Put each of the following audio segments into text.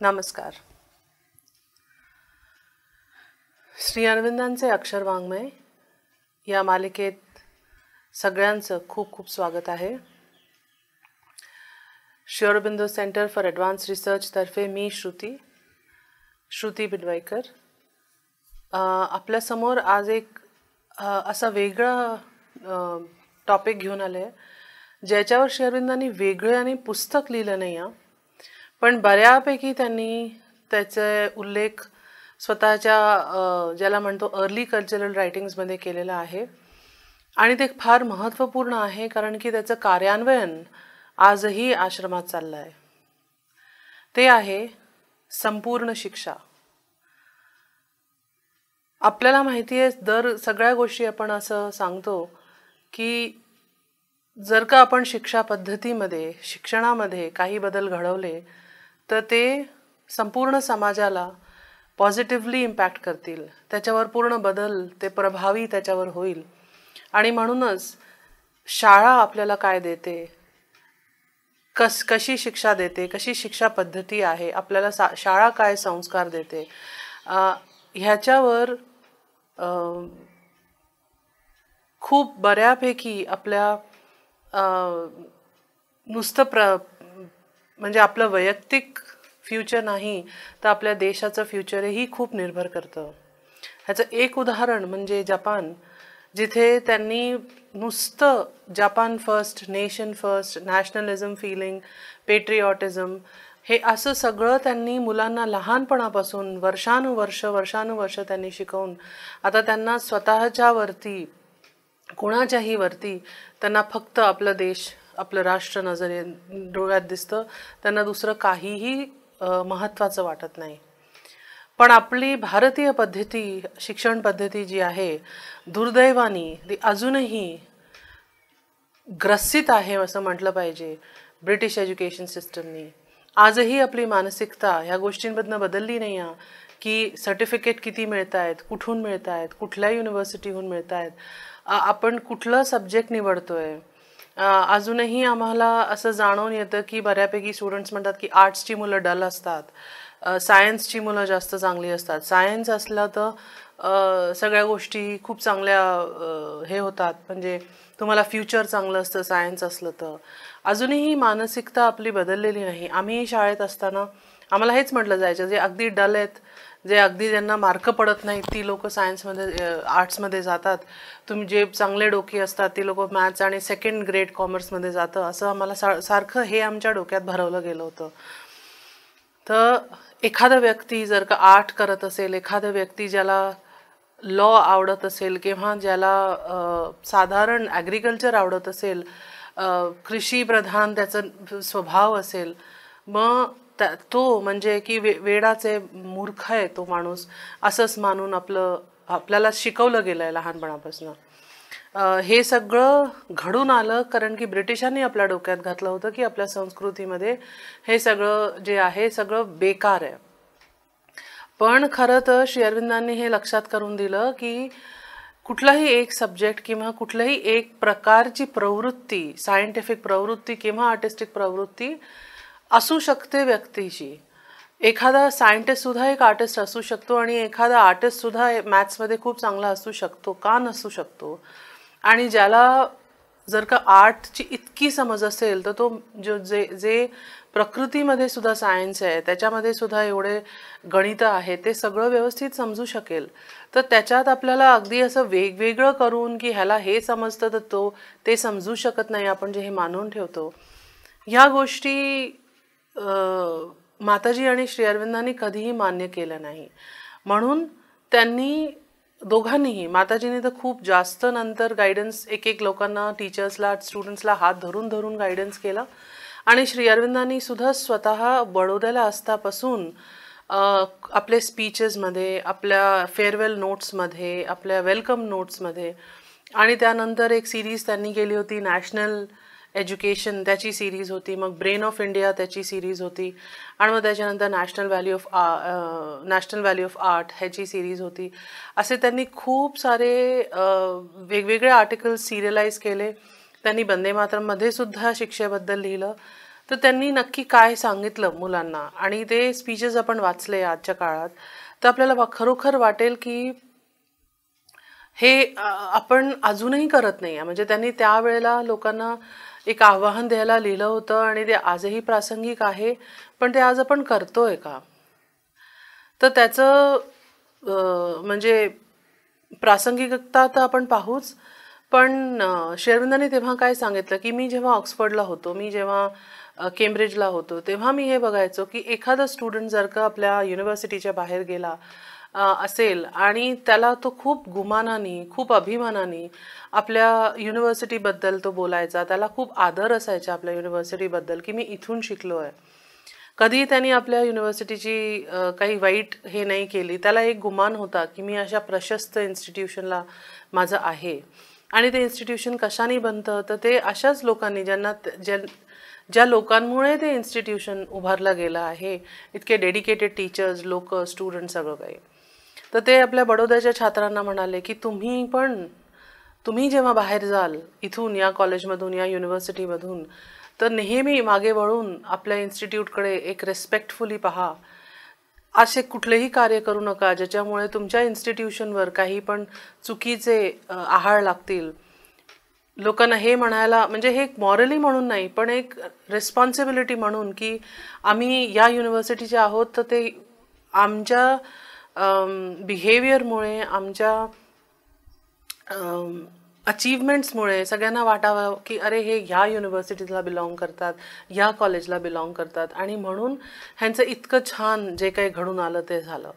नमस्कार. श्री अरविंदांचे अक्षरवाङ्मय या मालिकेत सगळ्यांचं खूप खूप स्वागत आहे. Shri Aurobindo centre for advance research तर्फे मी श्रुती बिडवाईकर आपल्यासमोर आज एक असा वेगळा टॉपिक घेऊन आले आहे, ज्याच्यावर श्री अरविंदांनी वेगळं आणि पुस्तक लिहिलं नाही आहे, पण बऱ्यापैकी त्यांनी त्याचे उल्लेख स्वतःच्या ज्याला म्हणतो अर्ली कल्चरल रायटिंग्समध्ये केलेला आहे. आणि ते फार महत्त्वपूर्ण आहे, कारण की त्याचं कार्यान्वयन आजही आश्रमात चाललं आहे. ते आहे संपूर्ण शिक्षा. आपल्याला माहिती आहे, दर सगळ्या गोष्टी आपण असं सांगतो की जर का आपण शिक्षा पद्धतीमध्ये शिक्षणामध्ये काही बदल घडवले तर ते संपूर्ण समाजाला पॉझिटिव्हली इम्पॅक्ट करतील, त्याच्यावर पूर्ण बदल ते प्रभावी त्याच्यावर होईल. आणि म्हणूनच शाळा आपल्याला काय देते, कशी शिक्षा देते, कशी शिक्षा पद्धती आहे, आपल्याला शाळा काय संस्कार देते, ह्याच्यावर खूप बऱ्यापैकी आपल्या नुसतं म्हणजे आपलं वैयक्तिक फ्युचर नाही तर आपल्या देशाचं फ्युचरही खूप निर्भर करतं. ह्याचं एक उदाहरण म्हणजे जपान, जिथे त्यांनी नुसतं Japan first, nation first, nationalism feeling, patriotism हे असं सगळं त्यांनी मुलांना लहानपणापासून वर्षानुवर्ष त्यांनी शिकवून आता त्यांना स्वतःच्या वरती, कुणाच्याही वरती त्यांना फक्त आपला देश, आपलं राष्ट्र डोळ्यात दिसतं. त्यांना दुसरं काहीही महत्त्वाचं वाटत नाही. पण आपली भारतीय पद्धती, शिक्षण पद्धती जी आहे, दुर्दैवाने ती अजूनही ग्रसित आहे असं म्हटलं पाहिजे ब्रिटिश एज्युकेशन सिस्टमनी. आजही आपली मानसिकता ह्या गोष्टींमधनं बदलली नाही आहे की सर्टिफिकेट किती मिळत आहेत, कुठून मिळत आहेत, कुठल्या युनिव्हर्सिटीहून मिळत आहेत, आपण कुठलं सब्जेक्ट निवडतोय. अजूनही आम्हाला असं जाणवून येतं की बऱ्यापैकी स्टुडंट्स म्हणतात की आर्ट्सची मुलं डल असतात, सायन्सची मुलं जास्त चांगली असतात. सायन्स असलं तर सगळ्या गोष्टी खूप चांगल्या हे होतात, म्हणजे तुम्हाला फ्युचर चांगलं असतं सायन्स असलं तर. अजूनही मानसिकता आपली बदललेली नाही. आम्ही शाळेत असताना आम्हाला हेच म्हटलं जायचं, जे अगदी डल आहेत, जे अगदी ज्यांना मार्क पडत नाहीत ती लोक सायन्समध्ये आर्ट्समध्ये जातात, तुम्ही जे चांगले डोकी असतात ती लोक मॅथ्स आणि सेकंड ग्रेड कॉमर्समध्ये जातं, असं आम्हाला सारखं हे आमच्या डोक्यात भरवलं गेलं होतं. तर एखादा व्यक्ती जर का आर्ट करत असेल, एखादा व्यक्ती ज्याला लॉ आवडत असेल किंवा ज्याला साधारण ॲग्रिकल्चर आवडत असेल, कृषी प्रधान त्याचा स्वभाव असेल, मग तो म्हणजे की वेडाचे मूर्ख आहे तो माणूस असंच मानून आपल्याला शिकवलं गेलं आहे लहानपणापासून. हे सगळं घडून आलं कारण की ब्रिटिशांनी आपल्या डोक्यात घातलं होतं की आपल्या संस्कृतीमध्ये हे सगळं जे आहे सगळं बेकार आहे. पण खरं तर श्री अरविंदांनी हे लक्षात करून दिलं की कुठलाही एक सब्जेक्ट किंवा कुठल्याही एक प्रकारची प्रवृत्ती, सायंटिफिक प्रवृत्ती किंवा आर्टिस्टिक प्रवृत्ती असू शकते व्यक्तीची. एखादा सायंटिस्टसुद्धा एक आर्टिस्ट असू शकतो आणि एखादा आर्टिस्टसुद्धा मॅथ्समध्ये खूप चांगला असू शकतो, का नसू शकतो. आणि ज्याला जर का आर्टची इतकी समज असेल तर तो जे प्रकृतीमध्ये सुद्धा सायन्स आहे, त्याच्यामध्ये सुद्धा एवढे गणित आहे, ते सगळं व्यवस्थित समजू शकेल. तर त्याच्यात आपल्याला अगदी असं वेगवेगळं करून की ह्याला हे समजतं तर ते समजू शकत नाही, आपण जे हे मानून ठेवतो, ह्या गोष्टी माताजी आणि श्री अरविंदांनी कधीही मान्य केलं नाही. म्हणून त्यांनी दोघांनीही, माताजींनी तर खूप जास्त नंतर गायडन्स एक लोकांना, टीचर्सला, स्टुडंट्सला हात धरून धरून गायडन्स केला. आणि श्री अरविंदांनी सुद्धा स्वतः बडोद्याला असतापासून आपले स्पीचेसमध्ये, आपल्या फेअरवेल नोट्समध्ये, आपल्या वेलकम नोट्समध्ये, आणि त्यानंतर एक सिरीज त्यांनी केली होती नॅशनल एज्युकेशन, त्याची सिरीज होती, मग ब्रेन ऑफ इंडिया त्याची सिरीज होती, आणि मग त्याच्यानंतर नॅशनल व्हॅल्यू ऑफ आर्ट ह्याची सिरीज होती. असे त्यांनी खूप सारे वेगवेगळे आर्टिकल्स सिरियलाइज केले. त्यांनी वंदे मातरममध्ये सुद्धा शिक्षेबद्दल लिहिलं. तर त्यांनी नक्की काय सांगितलं मुलांना, आणि ते स्पीचेस आपण वाचले आजच्या काळात, तर आपल्याला खरोखर वाटेल की हे आपण अजूनही करत नाही. म्हणजे त्यांनी त्यावेळेला लोकांना एक आव्हान द्यायला लिहिलं होतं आणि ते आजही प्रासंगिक आहे, पण ते आज आपण करतोय का? तर त्याचं म्हणजे प्रासंगिकता तर आपण पाहूच, पण श्री अरविंदांनी तेव्हा काय सांगितलं की मी जेव्हा ऑक्सफर्डला होतो, मी जेव्हा केम्ब्रिजला होतो, तेव्हा मी हे बघायचो की एखादा स्टुडंट जर का आपल्या युनिव्हर्सिटीच्या बाहेर गेला असेल आणि त्याला तो खूप गुमानाने, खूप अभिमानाने आपल्या युनिव्हर्सिटीबद्दल तो बोलायचा, त्याला खूप आदर असायचा आपल्या युनिव्हर्सिटीबद्दल की मी इथून शिकलो आहे, कधीही त्यांनी आपल्या युनिव्हर्सिटीची काही वाईट हे नाही केली, त्याला एक गुमान होता की मी अशा प्रशस्त इन्स्टिट्यूशनला माझं आहे. आणि ते इन्स्टिट्यूशन कशाने बनतं, तर ते अशाच लोकांनी ज्या लोकांमुळे ते इन्स्टिट्यूशन उभारलं गेलं आहे, इतके डेडिकेटेड टीचर्स, लोक, स्टुडंट, सगळं काही. तर ते आपल्या बडोद्याच्या छात्रांना म्हणाले की तुम्ही जेव्हा बाहेर जाल इथून, या कॉलेजमधून, या युनिव्हर्सिटीमधून, तर नेहमी मागे वळून आपल्या इन्स्टिट्यूटकडे एक रिस्पेक्टफुली पहा. असे कुठलेही कार्य करू नका ज्याच्यामुळे तुमच्या इन्स्टिट्यूशनवर काही पण चुकीचे आहार लागतील. लोकांना हे म्हणायला, म्हणजे हे एक मॉरली म्हणून नाही, पण एक रिस्पॉन्सिबिलिटी म्हणून की आम्ही या युनिव्हर्सिटीचे आहोत, तर ते आमच्या बिहेवियरमुळे, आमच्या अचीवमेंट्समुळे सगळ्यांना वाटावं की अरे हे ह्या युनिव्हर्सिटीला बिलॉंग करतात, ह्या कॉलेजला बिलॉंग करतात, आणि म्हणून ह्यांचं इतकं छान जे काही घडून आलं ते झालं.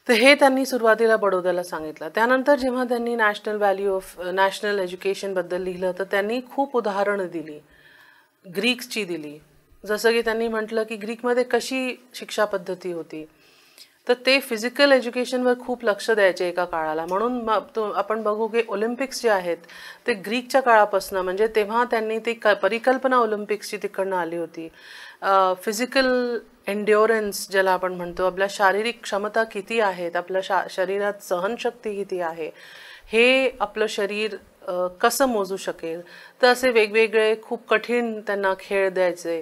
तर हे त्यांनी सुरुवातीला बडोद्याला सांगितलं. त्यानंतर जेव्हा त्यांनी नॅशनल एज्युकेशनबद्दल लिहिलं, तर त्यांनी खूप उदाहरणं दिली, ग्रीक्सची दिली. जसं की त्यांनी म्हटलं की ग्रीकमध्ये कशी शिक्षा पद्धती होती, तर ते फिजिकल एज्युकेशनवर खूप लक्ष द्यायचे एका काळाला. म्हणून आपण बघू की ऑलिम्पिक्स जे आहेत ते ग्रीकच्या काळापासून, म्हणजे तेव्हा त्यांनी ती परिकल्पना ऑलिम्पिक्सची तिकडनं आली होती. फिजिकल एन्ड्युरन्स ज्याला आपण म्हणतो, आपल्या शारीरिक क्षमता किती आहेत, आपल्या शरीरात सहनशक्ती किती आहे, हे आपलं शरीर कसं मोजू शकेल. तर असे वेगवेगळे खूप कठीण त्यांना खेळ द्यायचे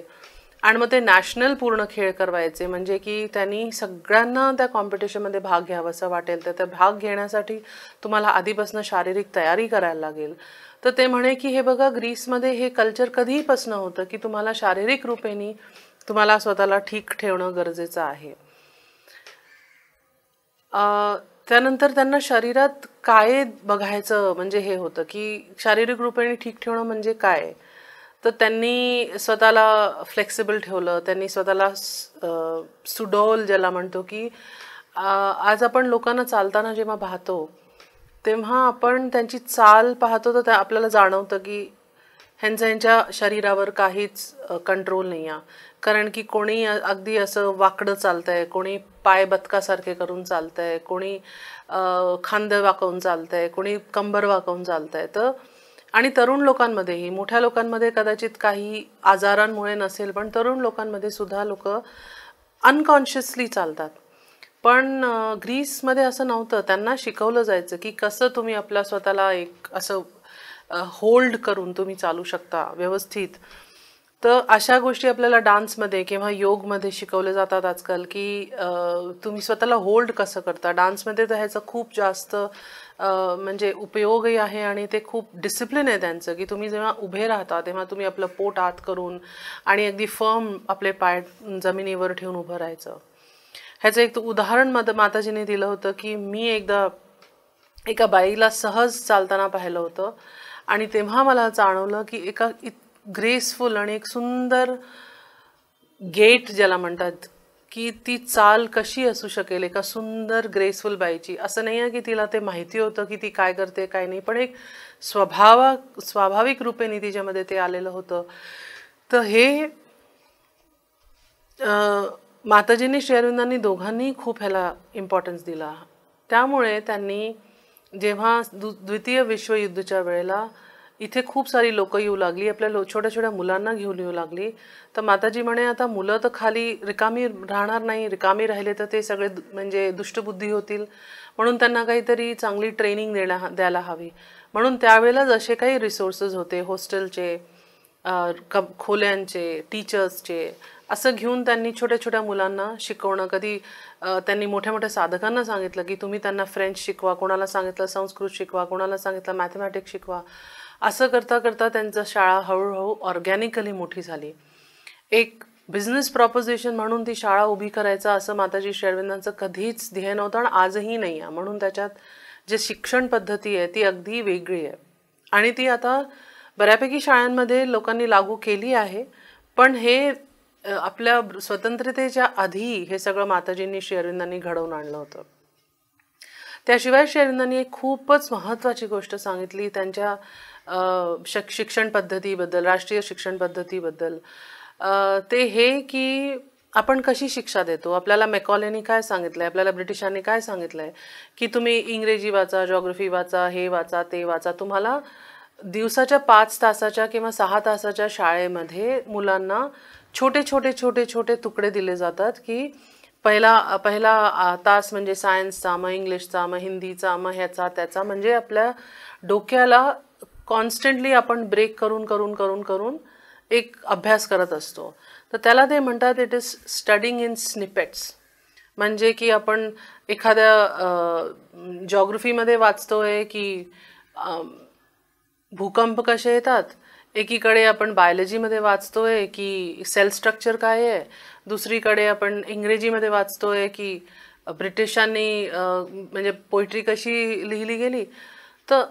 आणि मग ते नॅशनल पूर्ण खेळ करवायचे, म्हणजे की त्यांनी सगळ्यांना त्या कॉम्पिटिशनमध्ये भाग घ्यावा असं वाटेल. तर त्या भाग घेण्यासाठी तुम्हाला आधीपासून शारीरिक तयारी करायला लागेल. तर ते म्हणे की हे बघा, ग्रीसमध्ये हे कल्चर कधीपासून होतं की तुम्हाला शारीरिक रूपेने तुम्हाला स्वतःला ठीक ठेवणं गरजेचं आहे. त्यानंतर त्यांना शरीरात काय बघायचं म्हणजे हे होतं की शारीरिक रूपेने ठीक ठेवणं म्हणजे काय. तर त्यांनी स्वतःला फ्लेक्सिबल ठेवलं, त्यांनी स्वतःला सुडौल ज्याला म्हणतो की आज आपण लोकांना चालताना जेव्हा पाहतो तेव्हा आपण त्यांची चाल पाहतो, तर आपल्याला जाणवतं की ह्यांच्या शरीरावर काहीच कंट्रोल नाही आहे. कारण की कोणी अगदी असं वाकडं चालतंय, कोणी पाय बदकासारखे करून चालतंय, कोणी खांद वाकवून चालतंय, कोणी कंबर वाकवून चालतंय. तर आणि तरुण लोकांमध्येही, मोठ्या लोकांमध्ये कदाचित काही आजारांमुळे नसेल, पण तरुण लोकांमध्ये सुद्धा लोक अनकॉन्शियसली चालतात. पण ग्रीसमध्ये असं नव्हतं. त्यांना शिकवलं जायचं की कसं तुम्ही आपल्या स्वतःला एक असं होल्ड करून तुम्ही चालू शकता व्यवस्थित. तर अशा गोष्टी आपल्याला डान्समध्ये किंवा योगमध्ये शिकवले जातात आजकाल, की तुम्ही स्वतःला होल्ड कसं करता. डान्समध्ये तर ह्याचं खूप जास्त म्हणजे उपयोगही आहे आणि ते खूप डिसिप्लिन आहे त्यांचं, की तुम्ही जेव्हा उभे राहता तेव्हा तुम्ही आपलं पोट आत करून आणि अगदी फर्म आपले पाय जमिनीवर ठेवून उभं राहायचं. ह्याचं एक उदाहरण माताजीने दिलं होतं की मी एकदा एका बाईला सहज चालताना पाहिलं होतं आणि तेव्हा मला जाणवलं की एका ग्रेसफुल आणि एक सुंदर गेट ज्याला म्हणतात, की ती चाल कशी असू शकेल एका सुंदर ग्रेसफुल बाईची. असं नाही आहे की तिला ते माहिती होतं की ती काय करते काय नाही, पण एक स्वाभाविक रूपेने तिच्यामध्ये ते आलेलं होतं. तर हे माताजींनी, श्री अरविंदांनी दोघांनी खूप ह्याला इम्पॉर्टन्स दिला. त्यामुळे त्यांनी जेव्हा द्वितीय विश्वयुद्धाच्या वेळेला इथे खूप सारी लोक येऊ लागली, आपल्या छोट्या छोट्या मुलांना घेऊन येऊ लागली, तर माताजी म्हणे आता मुलं तर खाली रिकामी राहणार नाही, रिकामी राहिले तर ते सगळे म्हणजे दुष्टबुद्धी होतील, म्हणून त्यांना काहीतरी चांगली ट्रेनिंग द्यायला हवी. म्हणून त्यावेळेला जसे काही रिसोर्सेस होते, हॉस्टेलचे, खोल्यांचे, टीचर्सचे असं घेऊन त्यांनी छोट्या छोट्या मुलांना शिकवणं. कधी त्यांनी मोठ्या मोठ्या साधकांना सांगितलं की तुम्ही त्यांना फ्रेंच शिकवा, कोणाला सांगितलं संस्कृत शिकवा, कोणाला सांगितलं मॅथमॅटिक्स शिकवा. असं करता करता त्यांचं शाळा हळूहळू ऑर्गॅनिकली मोठी झाली. एक बिझनेस प्रॉपोजिशन म्हणून ती शाळा उभी करायचा असं माताजी श्री अरविंदांचं कधीच ध्येय नव्हतं आणि आजही नाही आहे. म्हणून त्याच्यात जे शिक्षण पद्धती आहे ती अगदी वेगळी आहे आणि ती आता बऱ्यापैकी शाळांमध्ये लोकांनी लागू केली आहे. पण हे आपल्या स्वतंत्रतेच्या आधी हे सगळं माताजींनी श्री अरविंदांनी घडवून आणलं होतं. त्याशिवाय श्री अरविंदांनी एक खूपच महत्त्वाची गोष्ट सांगितली त्यांच्या शिक्षण पद्धतीबद्दल, राष्ट्रीय शिक्षण पद्धतीबद्दल. ते हे की आपण कशी शिक्षा देतो. आपल्याला मॅकॉलेनी काय सांगितलंय, आपल्याला ब्रिटिशांनी काय सांगितलंय की तुम्ही इंग्रजी वाचा, जॉग्रफी वाचा, हे वाचा, ते वाचा. तुम्हाला दिवसाच्या 5 तासाच्या किंवा 6 तासाच्या शाळेमध्ये मुलांना छोटे छोटे छोटे छोटे तुकडे दिले जातात की पहिला तास म्हणजे सायन्सचा, मग इंग्लिशचा, मग हिंदीचा, मग ह्याचा त्याचा. म्हणजे आपल्या डोक्याला कॉन्स्टंटली आपण ब्रेक करून करून करून करून एक अभ्यास करत असतो. तर त्याला ते म्हणतात it is studying in snippets. म्हणजे की आपण एखाद्या जॉग्रफीमध्ये वाचतोय की भूकंप कसे येतात, एकीकडे आपण बायोलॉजीमध्ये वाचतोय की सेल स्ट्रक्चर काय आहे, दुसरीकडे आपण इंग्रजीमध्ये वाचतोय की ब्रिटिशांनी म्हणजे पोएट्री कशी लिहिली गेली. तर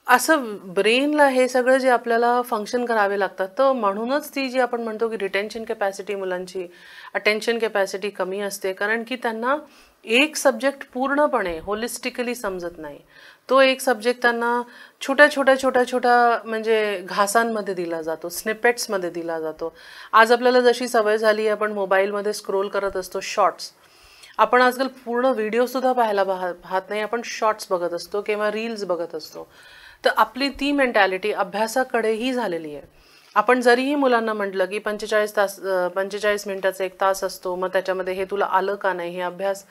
असं ब्रेनला हे सगळं जे आपल्याला फंक्शन करावे लागतात. तर म्हणूनच ती जी आपण म्हणतो की रिटेन्शन कॅपॅसिटी मुलांची, अटेन्शन कॅपॅसिटी कमी असते. कारण की त्यांना एक सब्जेक्ट पूर्णपणे होलिस्टिकली समजत नाही. तो एक सब्जेक्ट त्यांना छोट्या छोट्या छोट्या छोट्या म्हणजे घासांमध्ये दिला जातो, स्निपेट्समध्ये दिला जातो. आज आपल्याला जशी सवय झाली आपण मोबाईलमध्ये स्क्रोल करत असतो शॉर्ट्स. आपण आजकाल पूर्ण व्हिडिओसुद्धा पाहायला पाहत नाही, आपण शॉर्ट्स बघत असतो किंवा रील्स बघत असतो. तर आपली ती मेंटॅलिटी अभ्यासाकडेही झालेली आहे. आपण जरीही मुलांना म्हटलं की 45 मिनिटाचा 1 तास असतो, मग त्याच्यामध्ये हे तुला आलं का नाही हे अभ्यास.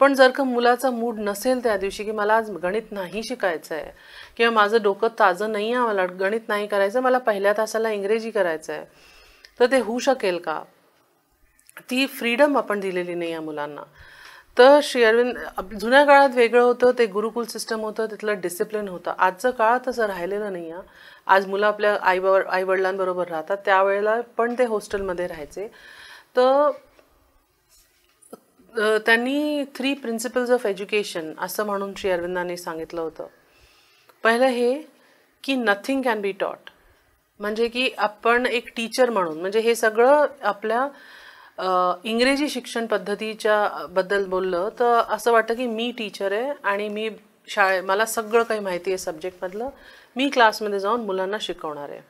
पण जर का मुलाचा मूड नसेल त्या दिवशी की मला आज गणित नाही शिकायचं आहे किंवा माझं डोकं ताजं नाही आहे, मला गणित नाही करायचं, मला पहिल्या तासाला इंग्रजी करायचं आहे, तर ते होऊ शकेल का. ती फ्रीडम आपण दिलेली नाही आहे मुलांना. तर श्री अरविंद जुन्या काळात वेगळं होतं, ते गुरुकुल सिस्टम होतं, तिथलं डिसिप्लिन होतं. आजचं काळ तसं राहिलेलं नाही आहे. आज मुलं आपल्या आईवडिलांबरोबर राहतात, त्यावेळेला पण ते हॉस्टेलमध्ये राहायचे. तर त्यांनी 3 प्रिन्सिपल्स ऑफ एज्युकेशन असं म्हणून श्री अरविंदांनी सांगितलं होतं. पहिलं हे की नथिंग कॅन बी टॉट. म्हणजे की आपण एक टीचर म्हणून, म्हणजे हे सगळं आपल्या इंग्रजी शिक्षण पद्धतीच्या बद्दल बोललं तर असं वाटतं की मी टीचर आहे आणि मी मला सगळं काही माहिती आहे सब्जेक्टमधलं, मी क्लासमध्ये जाऊन मुलांना शिकवणार आहे.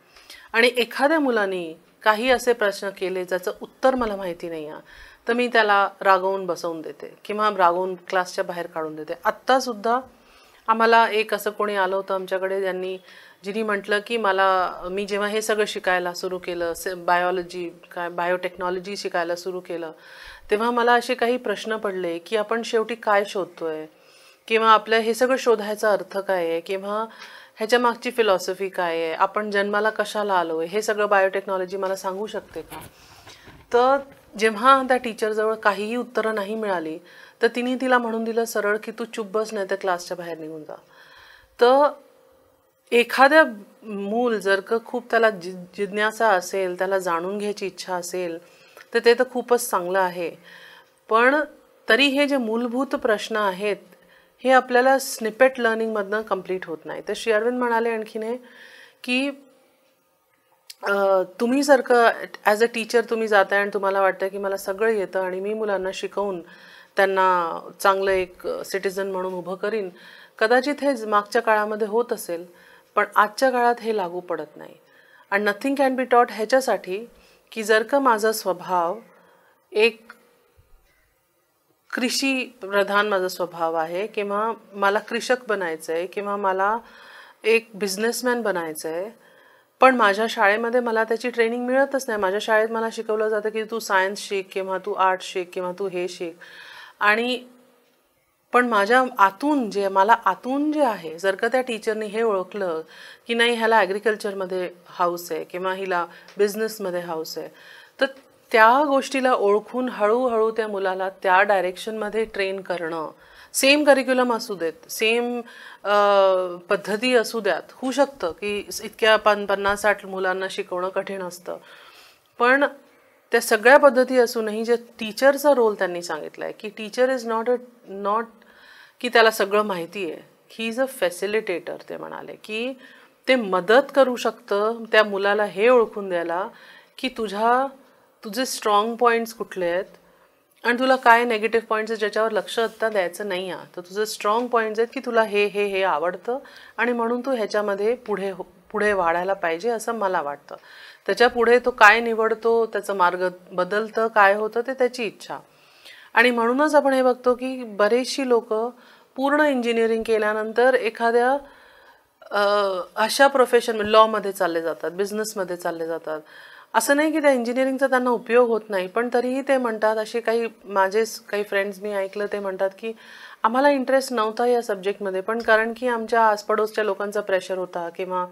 आणि एखाद्या मुलांनी काही असे प्रश्न केले ज्याचं उत्तर मला माहिती नाही आहे, तर मी त्याला रागवून बसवून देते किंवा रागवून क्लासच्या बाहेर काढून देते. आत्तासुद्धा आम्हाला एक असं कोणी आलं होतं आमच्याकडे, जिनी म्हटलं की मी जेव्हा हे सगळं शिकायला सुरू केलं, बायोलॉजी बायोटेक्नॉलॉजी शिकायला सुरू केलं, तेव्हा मला असे काही प्रश्न पडले की आपण शेवटी काय शोधतोय किंवा आपलं हे सगळं शोधायचा अर्थ काय आहे किंवा ह्याच्या मागची फिलॉसॉफी काय आहे, आपण जन्माला कशाला आलो आहे, हे सगळं बायोटेक्नॉलॉजी मला सांगू शकते का. तर जेव्हा त्या टीचरजवळ काहीही उत्तरं नाही मिळाली तर तिने तिला म्हणून दिलं सरळ की तू चुप बस, नाही तर क्लासच्या बाहेर निघून जा. तर एखाद्या मूल जर का खूप त्याला जिज्ञासा असेल, त्याला जाणून घ्यायची इच्छा असेल, तर ते तर खूपच चांगलं आहे. पण तरी हे जे मूलभूत प्रश्न आहेत हे आपल्याला स्निपेट लर्निंगमधनं कंप्लीट होत नाही. तर श्री अरविंद म्हणाले आणखीन हे की तुम्ही जर का ॲज अ टीचर तुम्ही जाताय आणि तुम्हाला वाटतं की मला सगळं येतं आणि मी मुलांना शिकवून त्यांना चांगलं एक सिटिझन म्हणून उभं करीन, कदाचित हे मागच्या काळामध्ये होत असेल, पण आजच्या काळात हे लागू पडत नाही. आणि नथिंग कॅन बी टॉट ह्याच्यासाठी की जर का माझा स्वभाव एक कृषी प्रधान माझा स्वभाव आहे किंवा मला कृषक बनायचं आहे किंवा मला एक बिझनेसमॅन बनायचं आहे, पण माझ्या शाळेमध्ये मला त्याची ट्रेनिंग मिळतच नाही. माझ्या शाळेत मला शिकवलं जातं की तू सायन्स शिक किंवा तू आर्ट्स शिक किंवा तू हे शिक. आणि पण माझ्या आतून मला आतून जे आहे, जर का त्या टीचरनी हे ओळखलं की नाही ह्याला ॲग्रिकल्चरमध्ये हाऊस आहे किंवा हिला बिझनेसमध्ये हाऊस आहे, तर त्या गोष्टीला ओळखून हळूहळू त्या मुलाला त्या डायरेक्शनमध्ये ट्रेन करणं. सेम करिक्युलम असू देत, सेम पद्धती असू द्यात, होऊ शकतं की इतक्या 50-60 मुलांना शिकवणं कठीण असतं, पण त्या सगळ्या पद्धती असूनही जे टीचरचा रोल त्यांनी सांगितला आहे की टीचर इज नॉट की त्याला सगळं माहिती आहे, ही इज अ फॅसिलिटेटर. ते म्हणाले की ते मदत करू शकतं त्या मुलाला हे ओळखून द्यायला की तुझे स्ट्रॉंग पॉईंट्स कुठले आहेत आणि तुला काय नेगेटिव्ह पॉईंट्स आहेत ज्याच्यावर लक्ष आत्ता द्यायचं नाही आहे. तर तुझे स्ट्रॉंग पॉईंट्स आहेत की तुला हे हे हे आवडतं आणि म्हणून तू ह्याच्यामध्ये पुढे वाढायला पाहिजे असं मला वाटतं. त्याच्या पुढे तो काय निवडतो, त्याचं मार्ग बदलतं, काय होतं ते त्याची इच्छा. आणि म्हणूनच आपण हे बघतो की बरेचशी लोक पूर्ण इंजिनिअरिंग केल्यानंतर एखाद्या अशा प्रोफेशन लॉमध्ये चालले जातात, बिझनेसमध्ये चालले जातात. असं नाही की त्या इंजिनिअरिंगचा त्यांना उपयोग होत नाही, पण तरीही ते म्हणतात, असे काही फ्रेंड्स मी ऐकलं ते म्हणतात की आम्हाला इंटरेस्ट नव्हता या सब्जेक्टमध्ये, पण कारण की आमच्या आसपडोसच्या लोकांचा प्रेशर होता किंवा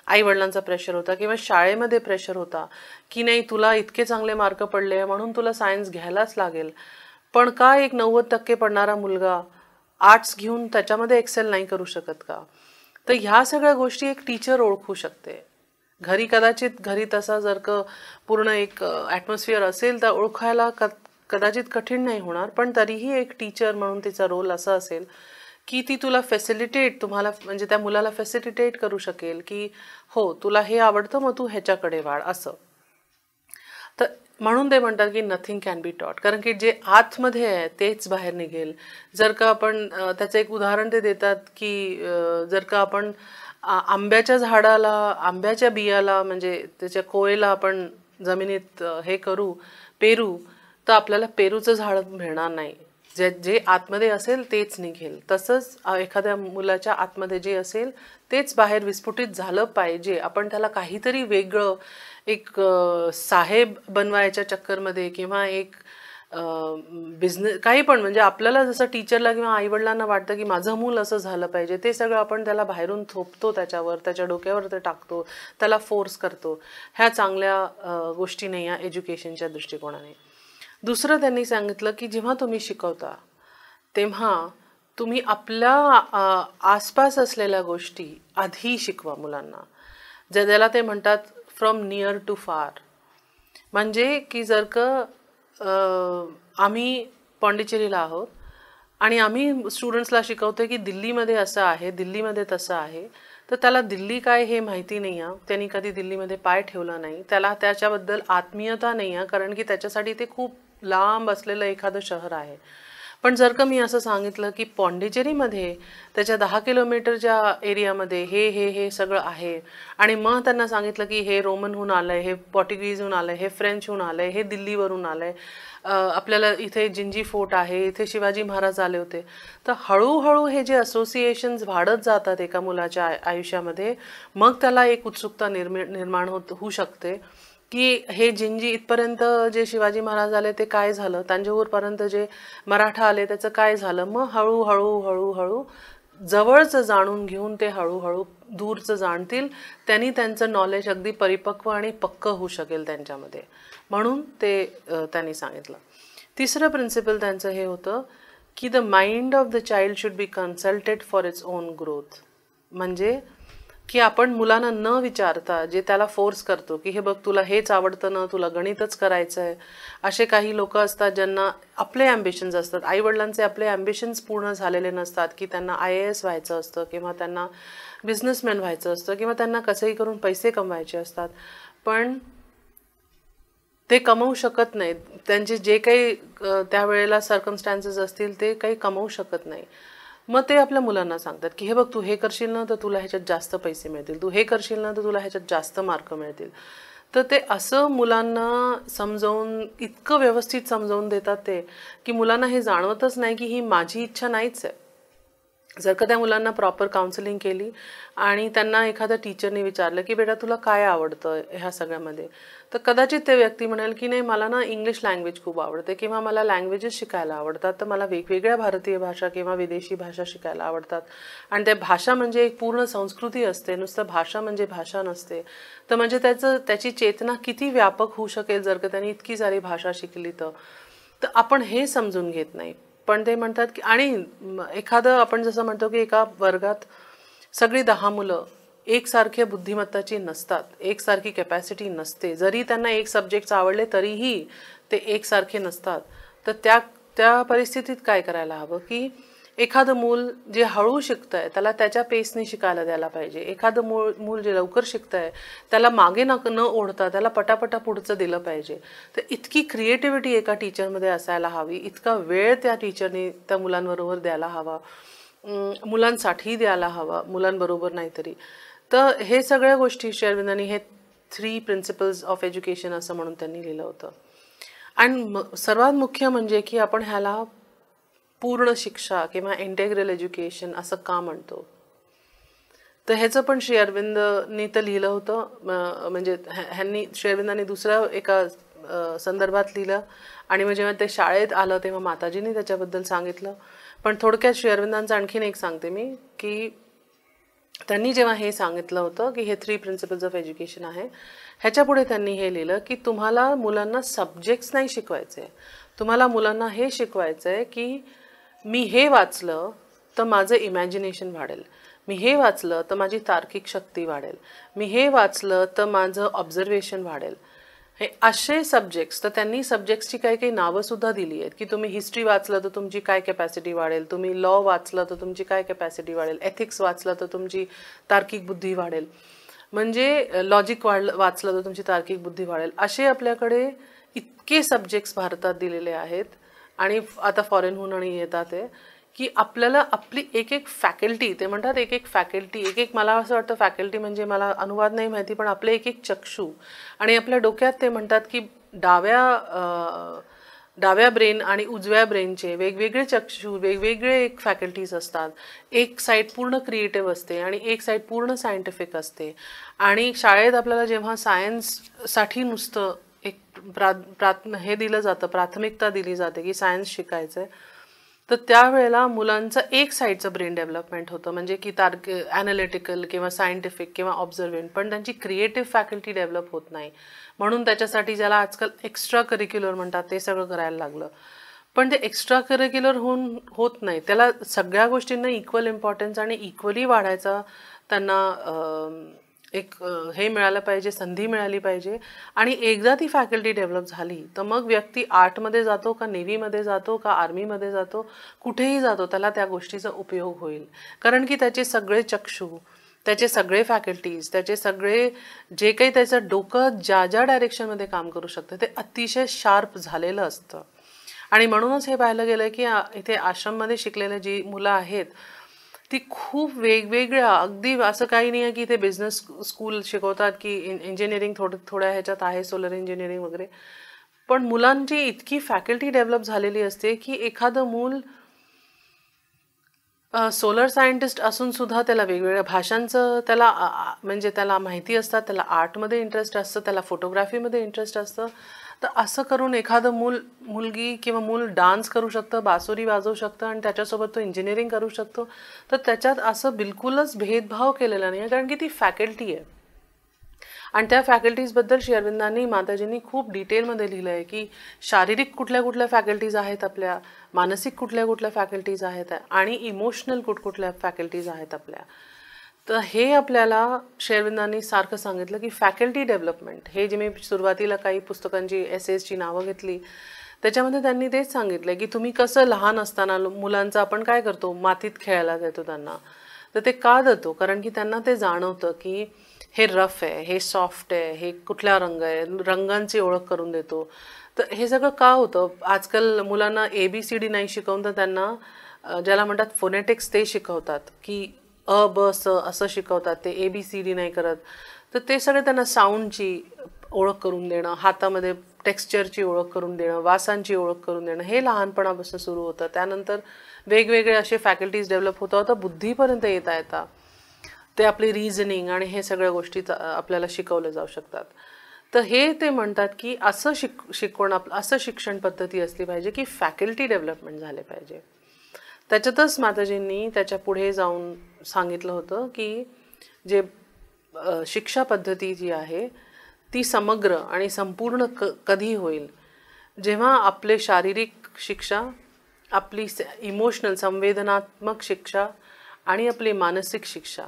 आईवडिलांचा प्रेशर होता किंवा शाळेमध्ये प्रेशर होता की नाही तुला इतके चांगले मार्क पडले म्हणून तुला सायन्स घ्यायलाच लागेल. पण का एक 90% पडणारा मुलगा आर्ट्स घेऊन त्याच्यामध्ये एक्सेल नाही करू शकत का? तर ह्या सगळ्या गोष्टी एक टीचर ओळखू शकते. घरी तसा जर का पूर्ण एक ॲटमॉस्फिअर असेल तर ओळखायला कदाचित कठीण नाही होणार, पण तरीही एक टीचर म्हणून तिचा रोल असा असेल की ती तुला तुम्हाला म्हणजे त्या मुलाला फॅसिलिटेट करू शकेल की हो तुला हे आवडतं मग तू ह्याच्याकडे वाढ असं. तर म्हणून ते म्हणतात की नथिंग कॅन बी टॉट, कारण की जे आतमध्ये आहे तेच बाहेर निघेल. जर का आपण त्याचं एक उदाहरण ते देतात की जर का आपण आंब्याच्या झाडाला, आंब्याच्या बियाला म्हणजे त्याच्या कोयला आपण जमिनीत हे करू, पेरू, तर आपल्याला पेरूचं झाड मिळणार नाही. जे आतमध्ये असेल तेच निघेल. तसंच एखाद्या मुलाच्या आतमध्ये जे असेल तेच बाहेर विस्फुटित झालं पाहिजे. आपण त्याला काहीतरी वेगळं एक साहेब बनवायच्या चक्करमध्ये किंवा एक बिझनेस काही पण म्हणजे आपल्याला जसं टीचरला किंवा आईवडिलांना वाटतं की माझं मूल असं झालं पाहिजे, ते सगळं आपण त्याला बाहेरून थोपतो, त्याच्या डोक्यावर ते टाकतो, त्याला फोर्स करतो. ह्या चांगल्या गोष्टी नाही या एज्युकेशनच्या दृष्टिकोनाने. दुसरं त्यांनी सांगितलं की जेव्हा तुम्ही शिकवता तेव्हा तुम्ही आपल्या आसपास असलेल्या गोष्टी आधी शिकवा मुलांना. ज्याला ते म्हणतात फ्रॉम नियर टू फार. म्हणजे की जर का आम्ही पॉंडिचेरीला आहोत आणि आम्ही स्टुडंट्सला शिकवतो की दिल्लीमध्ये असं आहे, दिल्लीमध्ये तसं आहे, तर त्याला दिल्ली काय हे माहिती नाही आहे, त्यांनी कधी दिल्लीमध्ये पाय ठेवला नाही, त्याला त्याच्याबद्दल आत्मीयता नाही आहे, कारण की त्याच्यासाठी ते खूप लांब असलेलं एखादं शहर आहे. पण जर का मी असं सांगितलं की पॉंडिचेरीमध्ये त्याच्या 10 किलोमीटरच्या एरियामध्ये हे हे हे सगळं आहे आणि मग त्यांना सांगितलं की हे रोमनहून आलं आहे, हे पोर्टुगीजहून आलं आहे, हे फ्रेंचहून आलं आहे, हे दिल्लीवरून आलं आहे, आपल्याला इथे जिंजी फोर्ट आहे, इथे शिवाजी महाराज आले होते, तर हळूहळू हे जे असोसिएशन्स वाढत जातात एका मुलाच्या आयुष्यामध्ये, मग त्याला एक उत्सुकता निर्माण होऊ शकते की हे जिंजी इथपर्यंत जे शिवाजी महाराज आले ते काय झालं, तंजावूरपर्यंत जे मराठा आले त्याचं काय झालं. मग हळूहळू हळूहळू जवळचं जाणून घेऊन ते हळूहळू दूरचं जाणतील, त्यांनी त्यांचं नॉलेज अगदी परिपक्व आणि पक्क होऊ शकेल त्यांच्यामध्ये. म्हणून ते त्यांनी सांगितलं. तिसरं प्रिन्सिपल त्यांचं हे होतं की the mind of the child should be consulted for its own growth. म्हणजे की आपण मुलांना न विचारता जे त्याला फोर्स करतो की हे बघ तुला हेच आवडतं ना, तुला गणितच करायचं आहे, असे काही लोक असतात ज्यांना आपले ॲम्बिशन्स असतात, आईवडिलांचे आपले ॲम्बिशन्स पूर्ण झालेले नसतात की त्यांना IAS व्हायचं असतं किंवा त्यांना बिझनेसमॅन व्हायचं असतं किंवा त्यांना कसंही करून पैसे कमवायचे असतात, पण ते कमवू शकत नाहीत. त्यांचे जे काही त्यावेळेला सर्कमस्टॅन्सेस असतील ते काही कमवू शकत नाही. मग ते आपल्या मुलांना सांगतात की हे बघ तू हे करशील ना तर तुला ह्याच्यात जास्त पैसे मिळतील, तू हे करशील ना तर तुला ह्याच्यात जास्त मार्क मिळतील. तर ते असं मुलांना समजावून इतकं व्यवस्थित समजावून देतात ते की मुलांना हे जाणवतच नाही की ही माझी इच्छा नाहीच आहे. जर का त्या मुलांना प्रॉपर काउन्सिलिंग केली आणि त्यांना एखाद्या टीचरने विचारलं की बेटा तुला काय आवडतं ह्या सगळ्यामध्ये, तर कदाचित ते व्यक्ती म्हणेल की नाही मला ना इंग्लिश लँग्वेज खूप आवडते किंवा मला लँग्वेजेस शिकायला आवडतात, तर मला वेगवेगळ्या भारतीय भाषा किंवा विदेशी भाषा शिकायला आवडतात. आणि त्या भाषा म्हणजे एक पूर्ण संस्कृती असते, नुसतं भाषा म्हणजे भाषा नसते. तर म्हणजे त्याची चेतना किती व्यापक होऊ शकेल जर का त्यांनी इतकी सारी भाषा शिकली तर आपण हे समजून घेत नाही. पण ते म्हणतात की आणि एखादं आपण जसं म्हणतो की एका वर्गात सगळी 10 मुलं एकसारख्या बुद्धिमत्ताची नसतात, एकसारखी कॅपॅसिटी नसते. जरी त्यांना एक सब्जेक्ट्स आवडले तरीही ते एकसारखे नसतात. तर त्या परिस्थितीत काय करायला हवं की एखादं मूल जे हळू शिकतंय त्याला त्याच्या पेसने शिकायला द्यायला पाहिजे. एखादं मूल जे लवकर शिकतंय त्याला मागे न ओढता त्याला पटापटा पुढचं दिलं पाहिजे. तर इतकी क्रिएटिव्हिटी एका टीचरमध्ये असायला हवी, इतका वेळ त्या टीचरने त्या मुलांबरोबर द्यायला हवा, मुलांसाठी द्यायला हवा, मुलांबरोबर नाहीतरी. तर हे सगळ्या गोष्टी श्री अरविंदांनी हे 3 प्रिन्सिपल्स ऑफ एज्युकेशन असं म्हणून त्यांनी लिहिलं होतं. आणि सर्वात मुख्य म्हणजे की आपण ह्याला पूर्ण शिक्षा किंवा इंटेग्रल एज्युकेशन असं का म्हणतो. तर ह्याचं पण श्री अरविंदनी तर लिहिलं होतं. म्हणजे श्री अरविंदांनी दुसऱ्या एका संदर्भात लिहिलं आणि मग जेव्हा ते शाळेत आलं तेव्हा माताजींनी त्याच्याबद्दल सांगितलं. पण थोडक्यात श्री अरविंदांचं आणखीन एक सांगते मी की त्यांनी जेव्हा हे सांगितलं होतं की हे 3 प्रिन्सिपल्स ऑफ एज्युकेशन आहे, ह्याच्या पुढे त्यांनी हे लिहिलं की तुम्हाला मुलांना सब्जेक्ट्स नाही शिकवायचे, तुम्हाला मुलांना हे शिकवायचं आहे की मी हे वाचलं तर माझं इमॅजिनेशन वाढेल, मी हे वाचलं तर माझी तार्किक शक्ती वाढेल, मी हे वाचलं तर माझं ऑब्झर्वेशन वाढेल. हे असे सब्जेक्ट्स. तर त्यांनी सब्जेक्ट्सची काही नावंसुद्धा दिली आहेत की तुम्ही हिस्ट्री वाचलं तर तुमची काय कॅपॅसिटी वाढेल, तुम्ही लॉ वाचलं तर तुमची काय कॅपॅसिटी वाढेल, एथिक्स वाचलं तर तुमची तार्किक बुद्धी वाढेल, म्हणजे लॉजिक वाचलं तर तुमची तार्किक बुद्धी वाढेल. असे आपल्याकडे इतके सब्जेक्ट्स भारतात दिलेले आहेत आणि आता फॉरेनहून आणि येतात ते की आपल्याला आपली एक फॅकल्टी, ते म्हणतात एक फॅकल्टी, मला असं वाटतं फॅकल्टी म्हणजे मला अनुवाद नाही माहिती, पण आपले एक चक्षू आणि आपल्या डोक्यात ते म्हणतात की डाव्या ब्रेन आणि उजव्या ब्रेनचे वेगवेगळे चक्षू, वेगवेगळे एक फॅकल्टीज असतात. एक साईड पूर्ण क्रिएटिव्ह असते आणि एक साईड पूर्ण सायंटिफिक असते. आणि शाळेत आपल्याला जेव्हा सायन्ससाठी नुसतं एक हे दिलं जातं, प्राथमिकता दिली जाते की सायन्स शिकायचं आहे, तर त्यावेळेला मुलांचं एक साईडचं ब्रेन डेव्हलपमेंट होतं, म्हणजे की ॲनालिटिकल किंवा सायंटिफिक किंवा ऑब्झर्वेंट, पण त्यांची क्रिएटिव्ह फॅकल्टी डेव्हलप होत नाही. म्हणून त्याच्यासाठी ज्याला आजकाल एक्स्ट्रा करिक्युलर म्हणतात ते सगळं करायला लागलं. पण ते एक्स्ट्रा करिक्युलर होत नाही, त्याला सगळ्या गोष्टींना इक्वल इम्पॉर्टन्स आणि इक्वली वाढायचा त्यांना हे मिळालं पाहिजे, संधी मिळाली पाहिजे. आणि एकदा ती फॅकल्टी डेव्हलप झाली तर मग व्यक्ती आर्टमध्ये जातो का नेव्हीमध्ये जातो का आर्मीमध्ये जातो, कुठेही जातो, त्याला त्या गोष्टीचा उपयोग होईल. कारण की त्याचे सगळे चक्षू, त्याचे सगळे फॅकल्टीज, त्याचे सगळे जे काही त्याचं डोकं ज्या डायरेक्शनमध्ये काम करू शकतं ते अतिशय शार्प झालेलं असतं. आणि म्हणूनच हे पाहिलं गेलं की इथे आश्रममध्ये शिकलेले जी मुलं आहेत ती खूप वेगवेगळ्या, अगदी असं काही नाही आहे की ते बिझनेस स्कूल शिकवतात की इंजिनिअरिंग थोड्या ह्याच्यात आहे, सोलर इंजिनिअरिंग वगैरे, पण मुलांची इतकी फॅकल्टी डेव्हलप झालेली असते की एखादं मूल सोलर सायंटिस्ट असून सुद्धा त्याला वेगवेगळ्या भाषांचं म्हणजे त्याला माहिती असतात, त्याला आर्टमध्ये इंटरेस्ट असतं, त्याला फोटोग्राफीमध्ये इंटरेस्ट असतं. तर असं करून एखादं मुलगी किंवा मूल डान्स करू शकतं, बासुरी वाजवू शकतं आणि त्याच्यासोबत तो इंजिनिअरिंग करू शकतो. तर त्याच्यात असं बिलकुलच भेदभाव केलेला नाही आहे, कारण की ती फॅकल्टी आहे. आणि त्या फॅकल्टीजबद्दल श्री अरविंदांनी, माताजींनी खूप डिटेलमध्ये लिहिलं आहे की शारीरिक कुठल्या फॅकल्टीज आहेत आपल्या, मानसिक कुठल्या फॅकल्टीज आहेत आणि इमोशनल कुठल्या फॅकल्टीज आहेत आपल्या. तर हे आपल्याला श्री अरविंदांनी सारखं सांगितलं की फॅकल्टी डेव्हलपमेंट, हे जे मी सुरुवातीला काही पुस्तकांची एसेसची नावं घेतली त्याच्यामध्ये त्यांनी तेच सांगितलं की तुम्ही कसं लहान असताना मुलांचं आपण काय करतो, मातीत खेळायला देतो त्यांना. तर ते का देतो, कारण की त्यांना ते जाणवतं की हे रफ आहे, हे सॉफ्ट आहे, हे कुठला रंग आहे, रंगांची ओळख करून देतो. तर हे सगळं का होतं, आजकाल मुलांना ABCD नाही शिकवून तर त्यांना ज्याला म्हणतात फोनेटिक्स ते शिकवतात की अ ब स असं शिकवतात, ते ABCD नाही करत. तर ते सगळे त्यांना साऊंडची ओळख करून देणं, हातामध्ये टेक्स्चरची ओळख करून देणं, वासांची ओळख करून देणं, हे लहानपणापासून सुरू होतं. त्यानंतर वेगवेगळे असे फॅकल्टीज डेव्हलप होता होता बुद्धीपर्यंत येता येता ते आपली रिझनिंग आणि हे सगळ्या गोष्टी आपल्याला शिकवल्या जाऊ शकतात. तर हे ते म्हणतात की असं शिकवण असं शिक्षण पद्धती असली पाहिजे की फॅकल्टी डेव्हलपमेंट झाले पाहिजे. त्याच्यातच माताजींनी त्याच्या पुढे जाऊन सांगितलं होतं की जे शिक्षा पद्धती जी आहे ती समग्र आणि संपूर्ण कधी होईल, जेव्हा आपले शारीरिक शिक्षा, आपली इमोशनल संवेदनात्मक शिक्षा आणि आपली मानसिक शिक्षा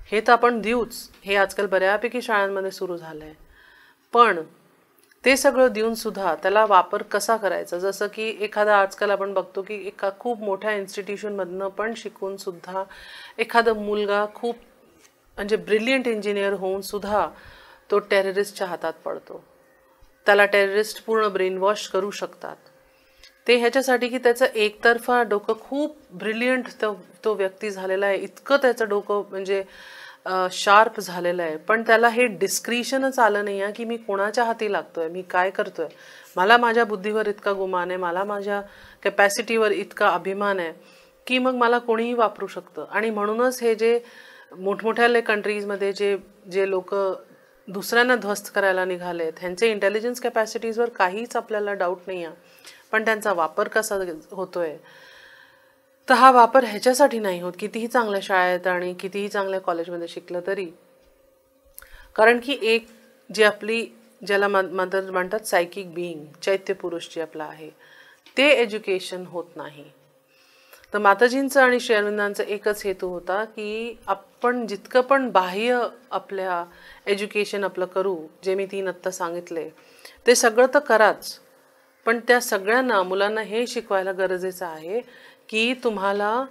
हे तर आपण देऊच, हे आजकाल बऱ्यापैकी शाळांमध्ये सुरू झालं आहे. पण ते सगळं देऊन सुद्धा त्याला वापर कसा करायचा, जसं की एखादा आजकाल आपण बघतो की एका खूप मोठ्या इन्स्टिट्यूशनमधनं पण शिकून सुद्धा एखादा मुलगा खूप म्हणजे ब्रिलियंट इंजिनियर होऊन सुद्धा तो टेररिस्टच्या हातात पडतो. त्याला टेररिस्ट पूर्ण ब्रेनवॉश करू शकतात. ते ह्याच्यासाठी की त्याचं एकतर्फा डोकं खूप ब्रिलियंट तो व्यक्ती झालेला आहे, इतकं त्याचं डोकं म्हणजे शार्प झालेलं आहे, पण त्याला हे डिस्क्रिशनच आलं नाही आहे की मी कोणाच्या हाती लागतोय, मी काय करतोय. मला माझ्या बुद्धीवर इतका गुमान आहे, मला माझ्या कॅपॅसिटीवर इतका अभिमान आहे की मग मला कोणीही वापरू शकतं. आणि म्हणूनच हे जे मोठमोठ्या कंट्रीजमध्ये जे लोक दुसऱ्यांना ध्वस्त करायला निघालेत, ह्यांचे इंटेलिजन्स कॅपॅसिटीजवर काहीच आपल्याला डाऊट नाही आहे, पण त्यांचा वापर कसा होतोय, तर हा वापर ह्याच्यासाठी नाही होत कितीही चांगल्या शाळेत आणि कितीही चांगल्या कॉलेजमध्ये शिकलं तरी. कारण की एक जी आपली ज्याला मदर म्हणतात सायकिक बिईंग, चैत्य पुरुष जे आपला आहे, ते एज्युकेशन होत नाही. तर माताजींचं आणि श्री अरविंदांचा एकच हेतू होता की आपण जितकं पण बाह्य आपल्या एज्युकेशन आपलं करू, जे मी 3 आत्ता सांगितले ते सगळं तर कराच, पण त्या सगळ्यांना मुलांना हे शिकवायला गरजेचं आहे की तुम्हाला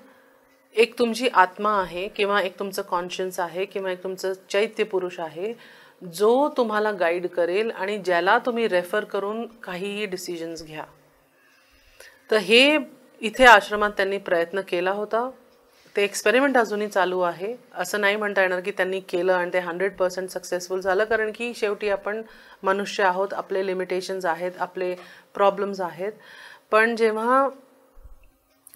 एक तुमची आत्मा आहे किंवा एक तुमचं कॉन्शियन्स आहे किंवा एक तुमचं चैत्य पुरुष आहे जो तुम्हाला गाईड करेल आणि ज्याला तुम्ही रेफर करून काहीही डिसिजन्स घ्या. तर हे इथे आश्रमात त्यांनी प्रयत्न केला होता. ते एक्सपेरिमेंट अजूनही चालू आहे. असं नाही म्हणता येणार की त्यांनी केलं आणि ते 100% सक्सेसफुल झालं, कारण की शेवटी आपण मनुष्य आहोत, आपले लिमिटेशन्स आहेत, आपले प्रॉब्लेम्स आहेत. पण जेव्हा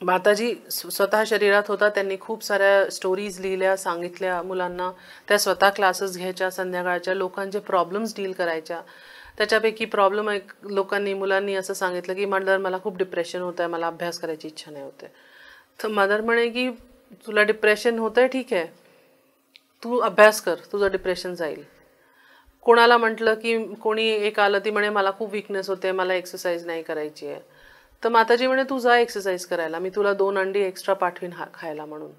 माताजी स्वतः शरीरात होता त्यांनी खूप साऱ्या स्टोरीज लिहिल्या, सांगितल्या मुलांना. त्या स्वतः क्लासेस घ्यायच्या, संध्याकाळच्या लोकांचे प्रॉब्लेम्स डील करायच्या. त्याच्यापैकी प्रॉब्लेम लोकांनी मुलांनी असं सांगितलं की मला खूप डिप्रेशन होतं आहे, मला अभ्यास करायची इच्छा नाही होते. तर मदर म्हणे की तुला डिप्रेशन होतं आहे, ठीक आहे, तू अभ्यास कर, तुझं डिप्रेशन जाईल. कोणाला म्हटलं की कोणी एक आलं, ती म्हणे मला खूप वीकनेस होते, मला एक्सरसाइज नाही करायची आहे. तर माताजी म्हणे तू जा एक्सरसाइज करायला, मी तुला 2 अंडी एक्स्ट्रा पाठवीन खायला म्हणून.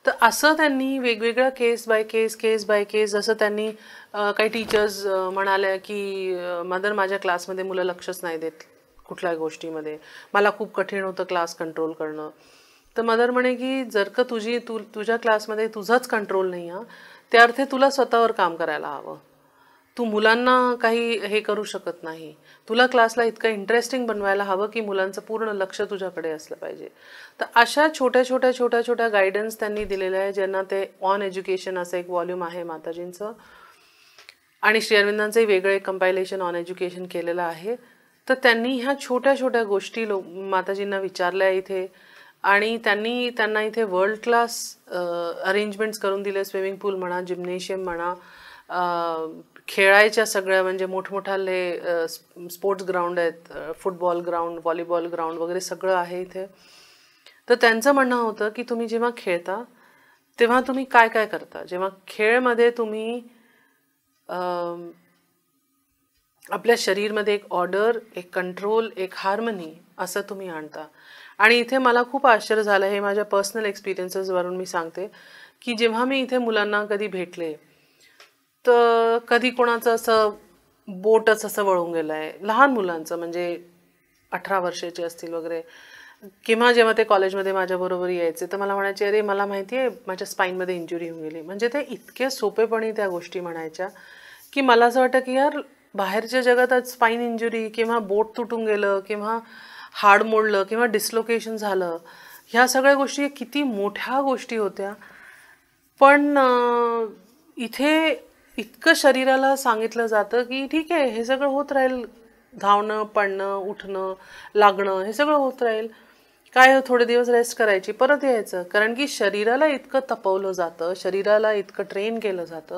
तर असं त्यांनी वेगवेगळ्या केस बाय केस जसं त्यांनी काही टीचर्स म्हणाल्या की मदर माझ्या क्लासमध्ये मुलं लक्षच नाही देत कुठल्या गोष्टीमध्ये, मला खूप कठीण होतं क्लास कंट्रोल करणं. तर मदर म्हणे की जर का तुझ्या क्लासमध्ये तुझाच कंट्रोल नाही आहे, त्या अर्थी तुला स्वतःवर काम करायला हवं. तू मुलांना काही हे करू शकत नाही. तुला क्लासला इतकं इंटरेस्टिंग बनवायला हवं की मुलांचं पूर्ण लक्ष तुझ्याकडे असलं पाहिजे. तर अशा छोट्या गायडन्स त्यांनी दिलेल्या आहे, ज्यांना ते ऑन एज्युकेशन असं एक वॉल्यूम आहे माताजींचं. आणि श्री अरविंदांचंही वेगळं एक कंपायलेशन ऑन एज्युकेशन केलेलं आहे. तर त्यांनी ह्या छोट्या गोष्टी माताजींना विचारल्या इथे, आणि त्यांना इथे वर्ल्ड क्लास अरेंजमेंट्स करून दिले. स्विमिंग पूल म्हणा, जिम्नेशियम म्हणा, खेळायच्या सगळ्या म्हणजे मोठमोठाले स्पोर्ट्स ग्राउंड आहेत, फुटबॉल ग्राउंड, व्हॉलीबॉल ग्राउंड वगैरे सगळं आहे इथे. तर त्यांचं म्हणणं होतं की तुम्ही जेव्हा खेळता तेव्हा तुम्ही काय काय करता. जेव्हा खेळमध्ये तुम्ही आपल्या शरीरमध्ये एक ऑर्डर, एक कंट्रोल, एक हार्मनी असं तुम्ही आणता. आणि इथे मला खूप आश्चर्य झालं, हे माझ्या पर्सनल एक्सपिरियन्सेसवरून मी सांगते की जेव्हा मी इथे मुलांना कधी भेटले तर कधी कोणाचं असं बोटच असं वळून गेलं आहे, लहान मुलांचं म्हणजे 18 वर्षाचे असतील वगैरे, किंवा जेव्हा ते कॉलेजमध्ये माझ्याबरोबर यायचे तर मला म्हणायचे अरे मला माहिती आहे माझ्या स्पाईनमध्ये इंजुरी होऊन गेली. म्हणजे ते इतके सोपेपणी त्या गोष्टी म्हणायच्या की मला असं वाटतं की यार बाहेरच्या जगात आज स्पाईन इंजुरी किंवा बोट तुटून गेलं किंवा हाड मोडलं किंवा डिस्लोकेशन झालं, ह्या सगळ्या गोष्टी किती मोठ्या गोष्टी होत्या. पण इथे इतकं शरीराला सांगितलं जातं की ठीक आहे हे सगळं होत राहील, धावणं, पडणं, उठणं, लागणं हे सगळं होत राहील. काय थोडे दिवस रेस्ट करायची, परत यायचं. कारण की शरीराला इतकं तपवलं जातं, शरीराला इतकं ट्रेन केलं जातं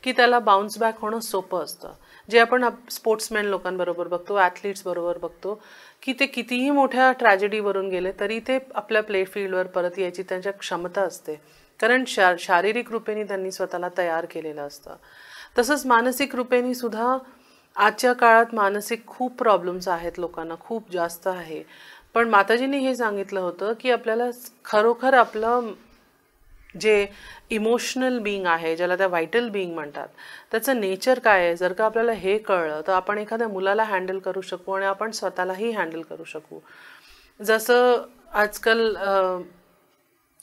की त्याला बाउन्स बॅक होणं सोपं असतं. जे आपण स्पोर्ट्समॅन लोकांबरोबर बघतो, ॲथलीट्स बरोबर बघतो की ते कितीही मोठ्या ट्रॅजेडीवरून गेले तरी ते आपल्या प्ले फील्डवर परत यायची त्यांच्या क्षमता असते. कारण शारीरिक रूपेने त्यांनी स्वतःला तयार केलेलं असतं. तसंच मानसिक रूपेने सुद्धा आजच्या काळात मानसिक खूप प्रॉब्लेम्स आहेत लोकांना, खूप जास्त आहे. पण माताजींनी हे सांगितलं होतं की आपल्याला खरोखर आपलं जे इमोशनल बीइंग आहे, ज्याला त्या व्हायटल बीइंग म्हणतात, त्याचं नेचर काय आहे, जर का आपल्याला हे कळलं तर आपण एखाद्या मुलाला हँडल करू शकू आणि आपण स्वतःलाही हँडल करू शकू. जसं आजकाल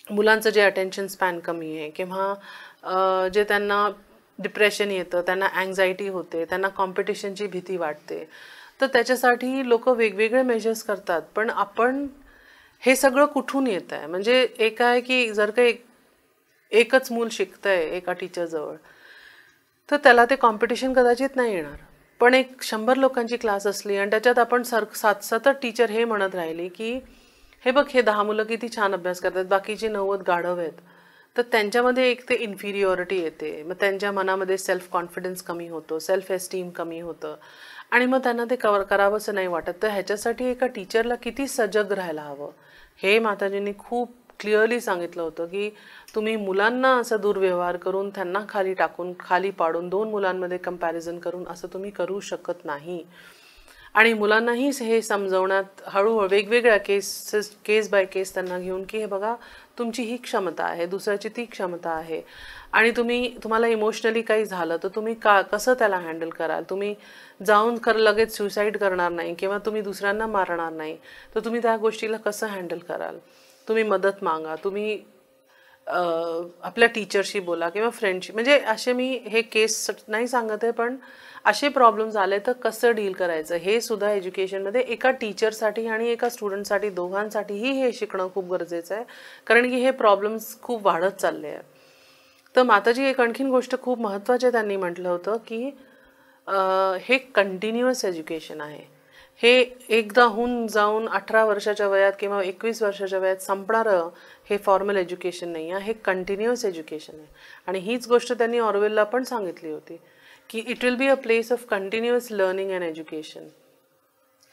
मुलांचं जे अटेन्शन स्पॅन कमी आहे किंवा जे त्यांना डिप्रेशन येतं, त्यांना अँझायटी होते, त्यांना कॉम्पिटिशनची भीती वाटते, तर त्याच्यासाठी लोक वेगवेगळे मेजर्स करतात. पण आपण हे सगळं कुठून येत आहे? म्हणजे एक आहे की जर का एकच मूल शिकतंय एका टीचरजवळ तर त्याला ते कॉम्पिटिशन कदाचित नाही येणार. पण एक 100 लोकांची क्लास असली आणि त्याच्यात आपण सतत टीचर हे म्हणत राहिली की हे बघ, हे 10 मुलं किती छान अभ्यास करतात, बाकीचे 90 गाढव आहेत, तर त्यांच्यामध्ये एक ते इन्फिरियॉरिटी येते. मग त्यांच्या मनामध्ये सेल्फ कॉन्फिडन्स कमी होतो, सेल्फ एस्टीम कमी होतं आणि मग त्यांना ते करावंसं नाही वाटत. तर ह्याच्यासाठी एका टीचरला किती सजग राहायला हवं हे माताजींनी खूप क्लिअरली सांगितलं होतं की तुम्ही मुलांना असा दुर्व्यवहार करून, त्यांना खाली टाकून, खाली पाडून, 2 मुलांमध्ये कंपॅरिझन करून असं तुम्ही करू शकत नाही. आणि मुलांनाही हे समजवण्यात हळूहळू वेगवेगळ्या केस बाय केस त्यांना घेऊन की हे बघा, तुमची ही क्षमता आहे, दुसऱ्याची ती क्षमता आहे आणि तुम्हाला इमोशनली काही झालं तर तुम्ही कसं त्याला हँडल कराल. तुम्ही जाऊन लगेच सुसाईड करणार नाही किंवा तुम्ही दुसऱ्यांना मारणार नाही, तर तुम्ही त्या गोष्टीला कसं हँडल कराल. तुम्ही मदत मागा, तुम्ही आपल्या टीचरशी बोला किंवा फ्रेंडशी. म्हणजे असे मी हे केस नाही सांगत आहे, पण असे प्रॉब्लेम्स आले तर कसं डील करायचं हे सुद्धा एज्युकेशनमध्ये एका टीचरसाठी आणि एका स्टुडंटसाठी दोघांसाठीही हे शिकणं खूप गरजेचं आहे. कारण की हे प्रॉब्लेम्स खूप वाढत चालले आहे. तर माताजी एक आणखीन गोष्ट खूप महत्त्वाची त्यांनी म्हटलं होतं की हे कंटिन्युअस एज्युकेशन आहे. हे एकदा होऊन जाऊन 18 वर्षाच्या वयात किंवा 21 वर्षाच्या वयात संपणारं हे फॉर्मल एज्युकेशन नाही आहे, हे कंटिन्युअस एज्युकेशन आहे. आणि हीच गोष्ट त्यांनी ऑरवेलला पण सांगितली होती की it will be a place of continuous learning and education.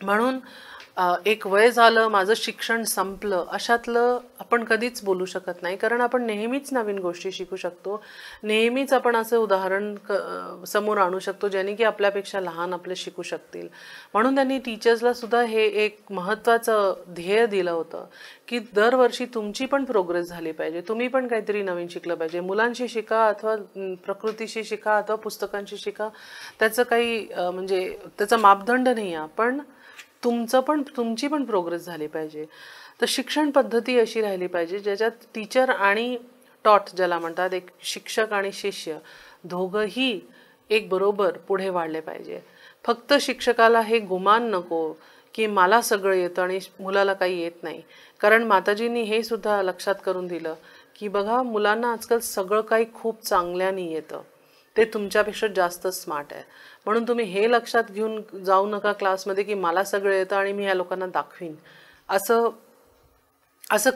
म्हणून एक वय झालं, माझं शिक्षण संपलं, अशातलं आपण कधीच बोलू शकत नाही. कारण आपण नेहमीच नवीन गोष्टी शिकू शकतो, नेहमीच आपण असं उदाहरण समोर आणू शकतो ज्याने की आपल्यापेक्षा लहान आपले शिकू शकतील. म्हणून त्यांनी टीचर्सला सुद्धा हे एक महत्त्वाचं ध्येय दिलं होतं की दरवर्षी तुमची पण प्रोग्रेस झाली पाहिजे, तुम्ही पण काहीतरी नवीन शिकलं पाहिजे. मुलांशी शिका अथवा प्रकृतीशी शिका अथवा पुस्तकांशी शिका, त्याचं काही म्हणजे त्याचा मापदंड नाही आहे, पण तुमची पण प्रोग्रेस झाली पाहिजे. तर शिक्षण पद्धती अशी राहिली पाहिजे ज्याच्यात टीचर आणि टॉट ज्याला म्हणतात, एक शिक्षक आणि शिष्य दोघंही एक बरोबर पुढे वाढले पाहिजे. फक्त शिक्षकाला हे गुमान नको की मला सगळं येतं आणि मुलाला काही येत नाही. कारण माताजींनी हे सुद्धा लक्षात करून दिलं की बघा, मुलांना आजकाल सगळं काही खूप चांगल्याने येतं, ते तुमच्यापेक्षा जास्त स्मार्ट आहे. म्हणून तुम्ही हे लक्षात घेऊन जाऊ नका क्लासमध्ये की मला सगळं येतं आणि मी ह्या लोकांना दाखवीन. असं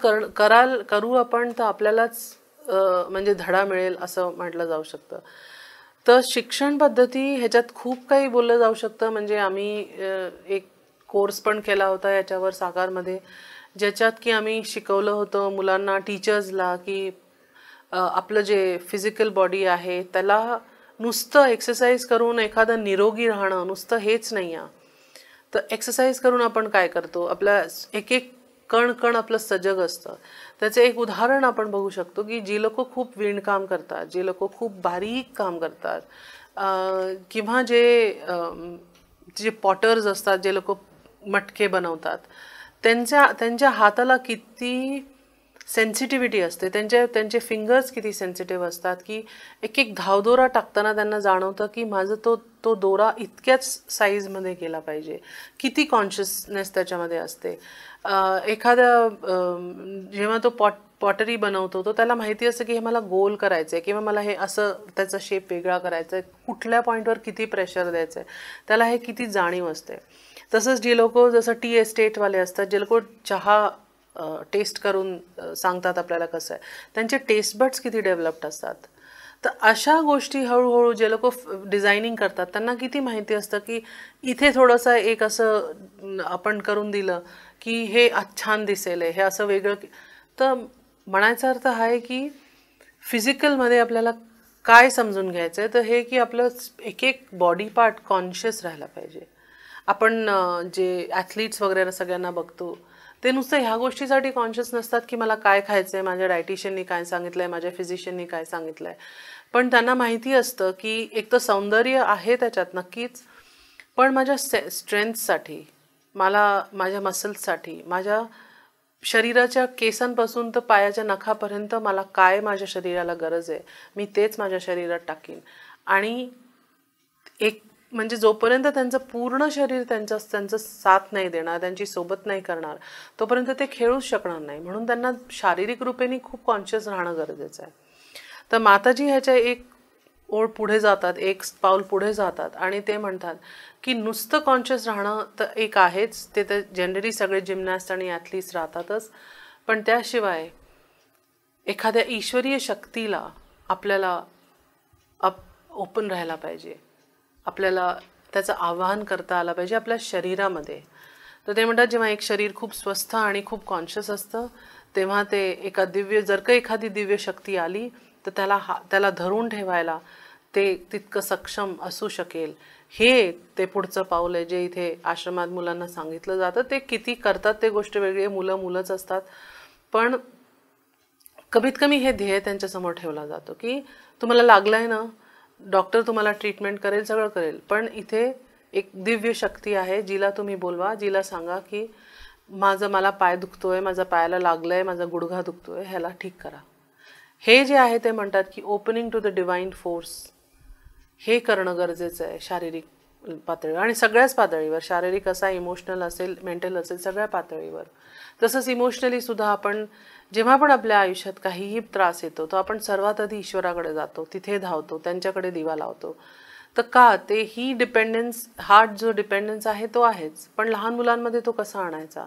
करू आपण तर आपल्यालाच म्हणजे धडा मिळेल असं म्हटलं जाऊ शकतं. तर शिक्षण पद्धती ह्याच्यात खूप काही बोललं जाऊ शकतं. म्हणजे आम्ही एक कोर्स पण केला होता याच्यावर साकारमध्ये, ज्याच्यात की आम्ही शिकवलं होतं मुलांना, टीचर्सला, की आपलं जे फिजिकल बॉडी आहे त्याला नुसतं एक्सरसाइज करून एखादं निरोगी राहणं नुसतं हेच नाही आहे. तर एक्सरसाइज करून आपण काय करतो, आपल्या एक एक कण आपलं सजग असतं. त्याचं एक उदाहरण आपण बघू शकतो की जी लोक खूप विणकाम करतात, जे लोक खूप बारीक काम करतात, किंवा जे पॉटर्स असतात, जे लोक मटके बनवतात, त्यांच्या हाताला किती सेन्सिटिव्हिटी असते, त्यांचे फिंगर्स किती सेन्सिटिव्ह असतात की एक एक धावदोरा टाकताना त्यांना जाणवतं की माझं तो दोरा इतक्याच साईजमध्ये गेला पाहिजे. किती कॉन्शियसनेस त्याच्यामध्ये असते. एखाद्या जेव्हा तो पॉटरी बनवतो तो त्याला माहिती असतं की हे मला गोल करायचं आहे किंवा मला हे असं त्याचा शेप वेगळा करायचा आहे, कुठल्या पॉईंटवर किती प्रेशर द्यायचं आहे, त्याला हे किती जाणीव असते. तसंच जे लोक जसं टी एस्टेटवाले असतात, जे लोक चहा टेस्ट करून सांगतात आपल्याला कसं आहे, त्यांचे टेस्ट बड्स किती डेव्हलप्ड असतात. तर अशा गोष्टी हळूहळू जे लोक डिझायनिंग करतात त्यांना किती माहिती असतं की इथे थोडंसं एक असं आपण करून दिलं की हे छान दिसेल, हे असं वेगळं. तर म्हणायचा अर्थ हा आहे की फिजिकलमध्ये आपल्याला काय समजून घ्यायचं आहे, तर हे की आपलं एक एक बॉडी पार्ट कॉन्शियस राहायला पाहिजे. आपण जे ॲथलीट्स वगैरे सगळ्यांना बघतो ते नुसतं ह्या गोष्टीसाठी कॉन्शियस नसतात की मला काय खायचं आहे, माझ्या डायटिशियननी काय सांगितलं आहे, माझ्या फिजिशियननी काय सांगितलं आहे. पण त्यांना माहिती असतं की एक तर सौंदर्य आहे त्याच्यात नक्कीच, पण माझ्या स्ट्रेंथसाठी, मला माझ्या मसल्ससाठी, माझ्या शरीराच्या केसांपासून तर पायाच्या नखापर्यंत मला काय माझ्या शरीराला गरज आहे, मी तेच माझ्या शरीरात टाकीन. आणि एक म्हणजे जोपर्यंत त्यांचं पूर्ण शरीर त्यांचं साथ नाही देणार, त्यांची सोबत नाही करणार, तोपर्यंत ते खेळूच शकणार नाही. म्हणून त्यांना शारीरिक रूपेने खूप कॉन्शियस राहणं गरजेचं आहे. तर माताजी ह्याच्या एक ओळ पुढे जातात, एक पाऊल पुढे जातात आणि ते म्हणतात की नुसतं कॉन्शियस राहणं तर एक आहेच, ते तर जनरली सगळे जिमनॅस्ट आणि ॲथलीट्स राहतातच, पण त्याशिवाय एखाद्या ईश्वरीय शक्तीला आपल्याला ओपन राहायला पाहिजे, आपल्याला त्याचं आवाहन करता आलं पाहिजे आपल्या शरीरामध्ये. तर ते म्हणतात जेव्हा एक शरीर खूप स्वस्थ आणि खूप कॉन्शियस असतं तेव्हा ते जर का एखादी दिव्य शक्ती आली तर त्याला धरून ठेवायला ते तितकं सक्षम असू शकेल. हे ते पुढचं पाऊल आहे जे इथे आश्रमात मुलांना सांगितलं जातं. ते किती करतात ते गोष्ट वेगळी, मुलंच असतात, पण कमीत कमी हे ध्येय त्यांच्यासमोर ठेवला जातो की तुम्हाला लागलं आहे ना, डॉक्टर तुम्हाला ट्रीटमेंट करेल, सगळं करेल, पण इथे एक दिव्य शक्ती आहे जिला तुम्ही बोलवा, जिला सांगा की मला पाय दुखतोय, माझा पायाला लागलंय, माझा गुडघा दुखतोय, ह्याला ठीक करा. हे जे आहे ते म्हणतात की opening to the divine force, हे करणं गरजेचं आहे शारीरिक पातळीवर आणि सगळ्याच पातळीवर. शारीरिक असा, इमोशनल असेल, मेंटल असेल, सगळ्या पातळीवर. तसंच इमोशनली सुद्धा आपण जेव्हा पण आपल्या आयुष्यात काहीही त्रास येतो तर आपण सर्वात आधी ईश्वराकडे जातो, तिथे धावतो, त्यांच्याकडे दिवा लावतो. तर का ते ही डिपेंडन्स, जो डिपेंडन्स आहे तो आहेच, पण लहान मुलांमध्ये तो कसा आणायचा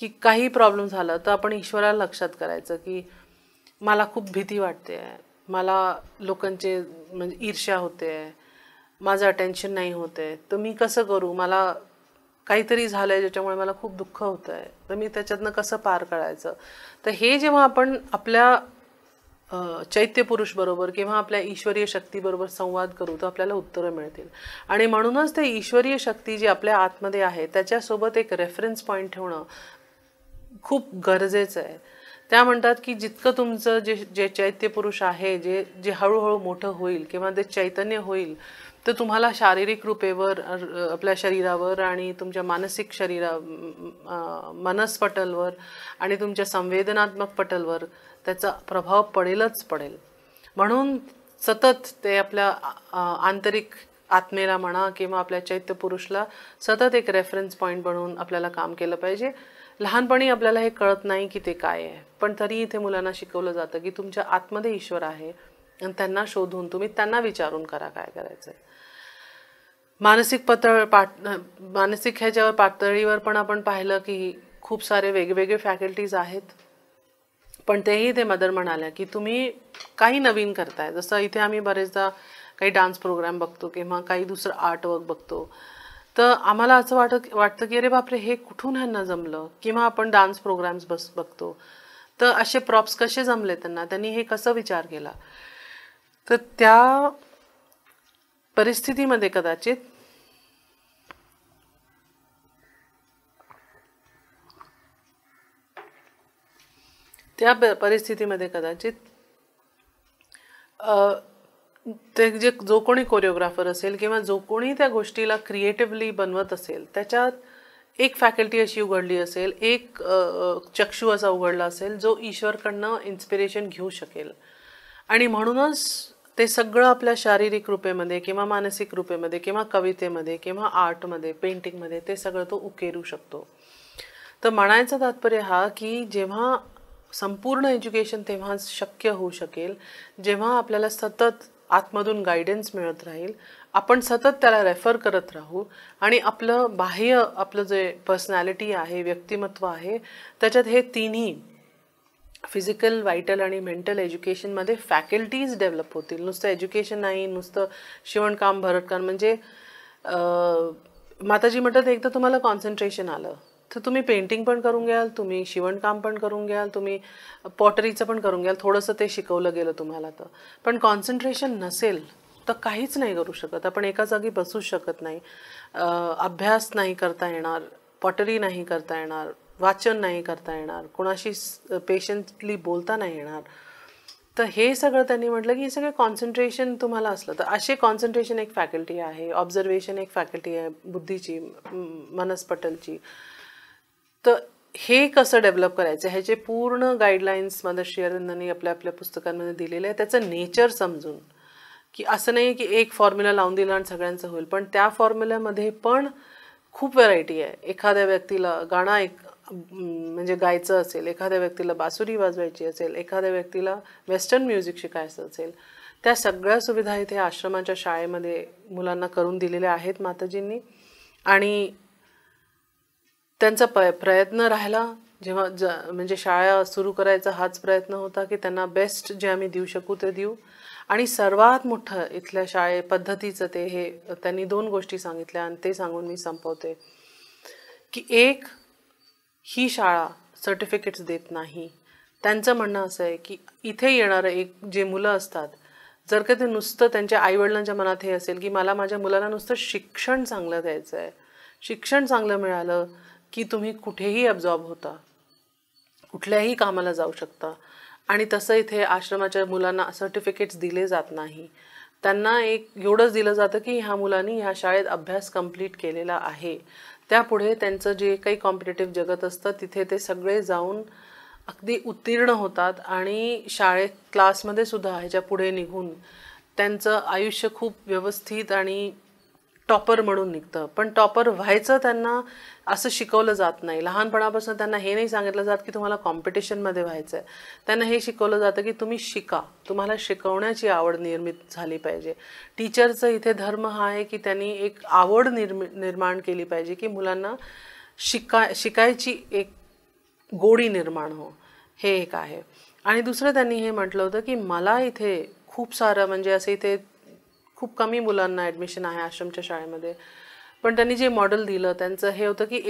की काही प्रॉब्लेम झाला तर आपण ईश्वराला लक्षात करायचं की मला खूप भीती वाटते आहे, मला लोकांचे म्हणजे ईर्ष्या होते आहे, माझं अटेन्शन नाही होते, तर मी कसं करू, मला काहीतरी झालं आहे ज्याच्यामुळे मला खूप दुःख होतं आहे, तर मी त्याच्यातनं कसं पार काढायचं. तर हे जेव्हा आपण आपल्या चैत्यपुरुष बरोबर किंवा आपल्या ईश्वरीय शक्तीबरोबर संवाद करू तर आपल्याला उत्तरं मिळतील. आणि म्हणूनच ते ईश्वरीय शक्ती जी आपल्या आतमध्ये आहे त्याच्यासोबत एक रेफरन्स पॉईंट ठेवणं खूप गरजेचं आहे. त्या म्हणतात की जितकं तुमचं जे चैत्यपुरुष आहे, जे हळूहळू मोठं होईल किंवा ते चैतन्य होईल, तर तुम्हाला शारीरिक रूपेवर, आपल्या शरीरावर आणि तुमच्या मानसिक मनस्पटलवर आणि तुमच्या संवेदनात्मक पटलवर त्याचा प्रभाव पडेलच पडेल. म्हणून सतत ते आपल्या आंतरिक आत्मेला म्हणा किंवा आपल्या चैत्यपुरुषला सतत एक रेफरन्स पॉईंट बनवून आपल्याला काम केलं पाहिजे. लहानपणी आपल्याला हे कळत नाही की ते काय आहे, पण तरी इथे मुलांना शिकवलं जातं की तुमच्या आतमध्ये ईश्वर आहे आणि त्यांना शोधून तुम्ही त्यांना विचारून करा काय करायचं. मानसिक ह्याच्यावर पातळीवर पण आपण पाहिलं की खूप सारे वेगवेगळे फॅकल्टीज आहेत, पण तेही ते मदर म्हणाल्या की तुम्ही काही नवीन करताय. जसं इथे आम्ही बरेचदा काही डान्स प्रोग्राम बघतो किंवा काही दुसरं आर्ट वर्क बघतो, तर आम्हाला असं वाटतं की अरे बापरे, हे कुठून ह्यांना जमलं. किंवा आपण डान्स प्रोग्राम्स बघतो तर असे प्रॉप्स कसे जमले त्यांनी हे कसं विचार केला. तर त्या परिस्थितीमध्ये कदाचित ते जो कोणी कोरिओग्राफर असेल किंवा जो कोणी त्या गोष्टीला क्रिएटिव्हली बनवत असेल त्याच्यात एक फॅकल्टी अशी उघडली असेल, एक चक्षू असा उघडला असेल जो ईश्वरकडनं इन्स्पिरेशन घेऊ शकेल. आणि म्हणूनच ते सगळं आपल्या शारीरिक रूपेमध्ये किंवा मानसिक रूपेमध्ये किंवा कवितेमध्ये किंवा आर्टमध्ये, पेंटिंगमध्ये ते सगळं तो उकेरू शकतो. तर म्हणायचं तात्पर्य हा की जेव्हा संपूर्ण एज्युकेशन तेव्हाच शक्य होऊ शकेल जेव्हा आपल्याला सतत आतमधून गायडन्स मिळत राहील, आपण सतत त्याला रेफर करत राहू आणि आपलं बाह्य, आपलं जे पर्सनॅलिटी आहे, व्यक्तिमत्व आहे, त्याच्यात हे तिन्ही फिजिकल, वायटल आणि मेंटल एज्युकेशनमध्ये फॅकल्टीज डेव्हलप होतील. नुसतं एज्युकेशन नाही, नुसतं शिवणकाम, भरतकाम. म्हणजे माताजी म्हणतात एकदा तुम्हाला कॉन्सन्ट्रेशन आलं तर तुम्ही पेंटिंग पण करून घ्याल, तुम्ही शिवणकाम पण करून घ्याल, तुम्ही पॉटरीचं पण करून घ्याल, थोडंसं ते शिकवलं गेलं तुम्हाला तर. पण कॉन्सन्ट्रेशन नसेल तर काहीच नाही करू शकत. आपण एका जागी बसूच शकत नाही, अभ्यास नाही करता येणार, पॉटरी नाही करता येणार, वाचन नाही करता येणार, कोणाशी पेशंटली बोलता नाही येणार. तर हे सगळं त्यांनी म्हटलं की हे सगळं कॉन्सन्ट्रेशन तुम्हाला असलं तर असे कॉन्सन्ट्रेशन एक फॅकल्टी आहे, ऑब्झर्वेशन एक फॅकल्टी आहे बुद्धीची, मनस्पटलची. तर हे कसं डेव्हलप करायचं ह्याचे पूर्ण गाईडलाईन्स मदर्शी अरविंदांनी आपल्या आपल्या पुस्तकांमध्ये दिलेले आहे. त्याचं नेचर समजून, की असं नाही की एक फॉर्म्युला लावून दिला आणि सगळ्यांचं होईल, पण त्या फॉर्म्युल्यामध्ये पण खूप व्हरायटी आहे. एखाद्या व्यक्तीला गाणं म्हणजे गायचं असेल, एखाद्या व्यक्तीला बासुरी वाजवायची असेल, एखाद्या व्यक्तीला वेस्टर्न म्युझिक शिकायचं असेल, त्या सगळ्या सुविधा इथे आश्रमाच्या शाळेमध्ये मुलांना करून दिलेल्या आहेत माताजींनी. आणि त्यांचा प्रयत्न राहिला जेव्हा म्हणजे शाळा सुरू करायचा हाच प्रयत्न होता की त्यांना बेस्ट जे आम्ही देऊ शकू ते देऊ. आणि सर्वात मोठं इथल्या शाळे पद्धतीचं ते हे त्यांनी 2 गोष्टी सांगितल्या आणि ते सांगून मी संपवते. की एक, ही शाळा सर्टिफिकेट्स देत नाही. त्यांचं म्हणणं असं आहे की इथे येणारं एक जे मुलं असतात, जर का ते नुसतं त्यांच्या आईवडिलांच्या मनात हे असेल की मला माझ्या मुलाला नुसतं शिक्षण चांगलं द्यायचं आहे, शिक्षण चांगलं मिळालं की तुम्ही कुठेही अब्झॉर्ब होता, कुठल्याही कामाला जाऊ शकता. आणि तसं इथे आश्रमाच्या मुलांना सर्टिफिकेट्स दिले जात नाही. त्यांना एक एवढंच दिलं जातं की ह्या मुलांनी ह्या शाळेत अभ्यास कंप्लीट केलेला आहे, त्यापुढे त्यांचं जे काही कॉम्पिटेटिव्ह जगत असतं तिथे ते सगळे जाऊन अगदी उत्तीर्ण होतात आणि शाळेत क्लासमध्ये सुद्धा ह्याच्या पुढे निघून त्यांचं आयुष्य खूप व्यवस्थित आणि टॉपर म्हणून निघतं. पण टॉपर व्हायचं त्यांना असं शिकवलं जात नाही. लहानपणापासून त्यांना हे नाही सांगितलं जात की तुम्हाला कॉम्पिटिशनमध्ये व्हायचं आहे. त्यांना हे शिकवलं जातं की तुम्ही शिका, तुम्हाला शिकवण्याची आवड निर्मित झाली पाहिजे. टीचरचं इथे धर्म हा आहे की त्यांनी एक आवड निर्माण केली पाहिजे की मुलांना शिकायची एक गोडी निर्माण हो, हे एक आहे. आणि दुसरं त्यांनी हे म्हटलं होतं की मला इथे खूप सारं म्हणजे असं इथे खूप कमी मुलांना ॲडमिशन आहे आश्रमच्या शाळेमध्ये, पण त्यांनी जे मॉडेल दिलं त्यांचं हे होतं की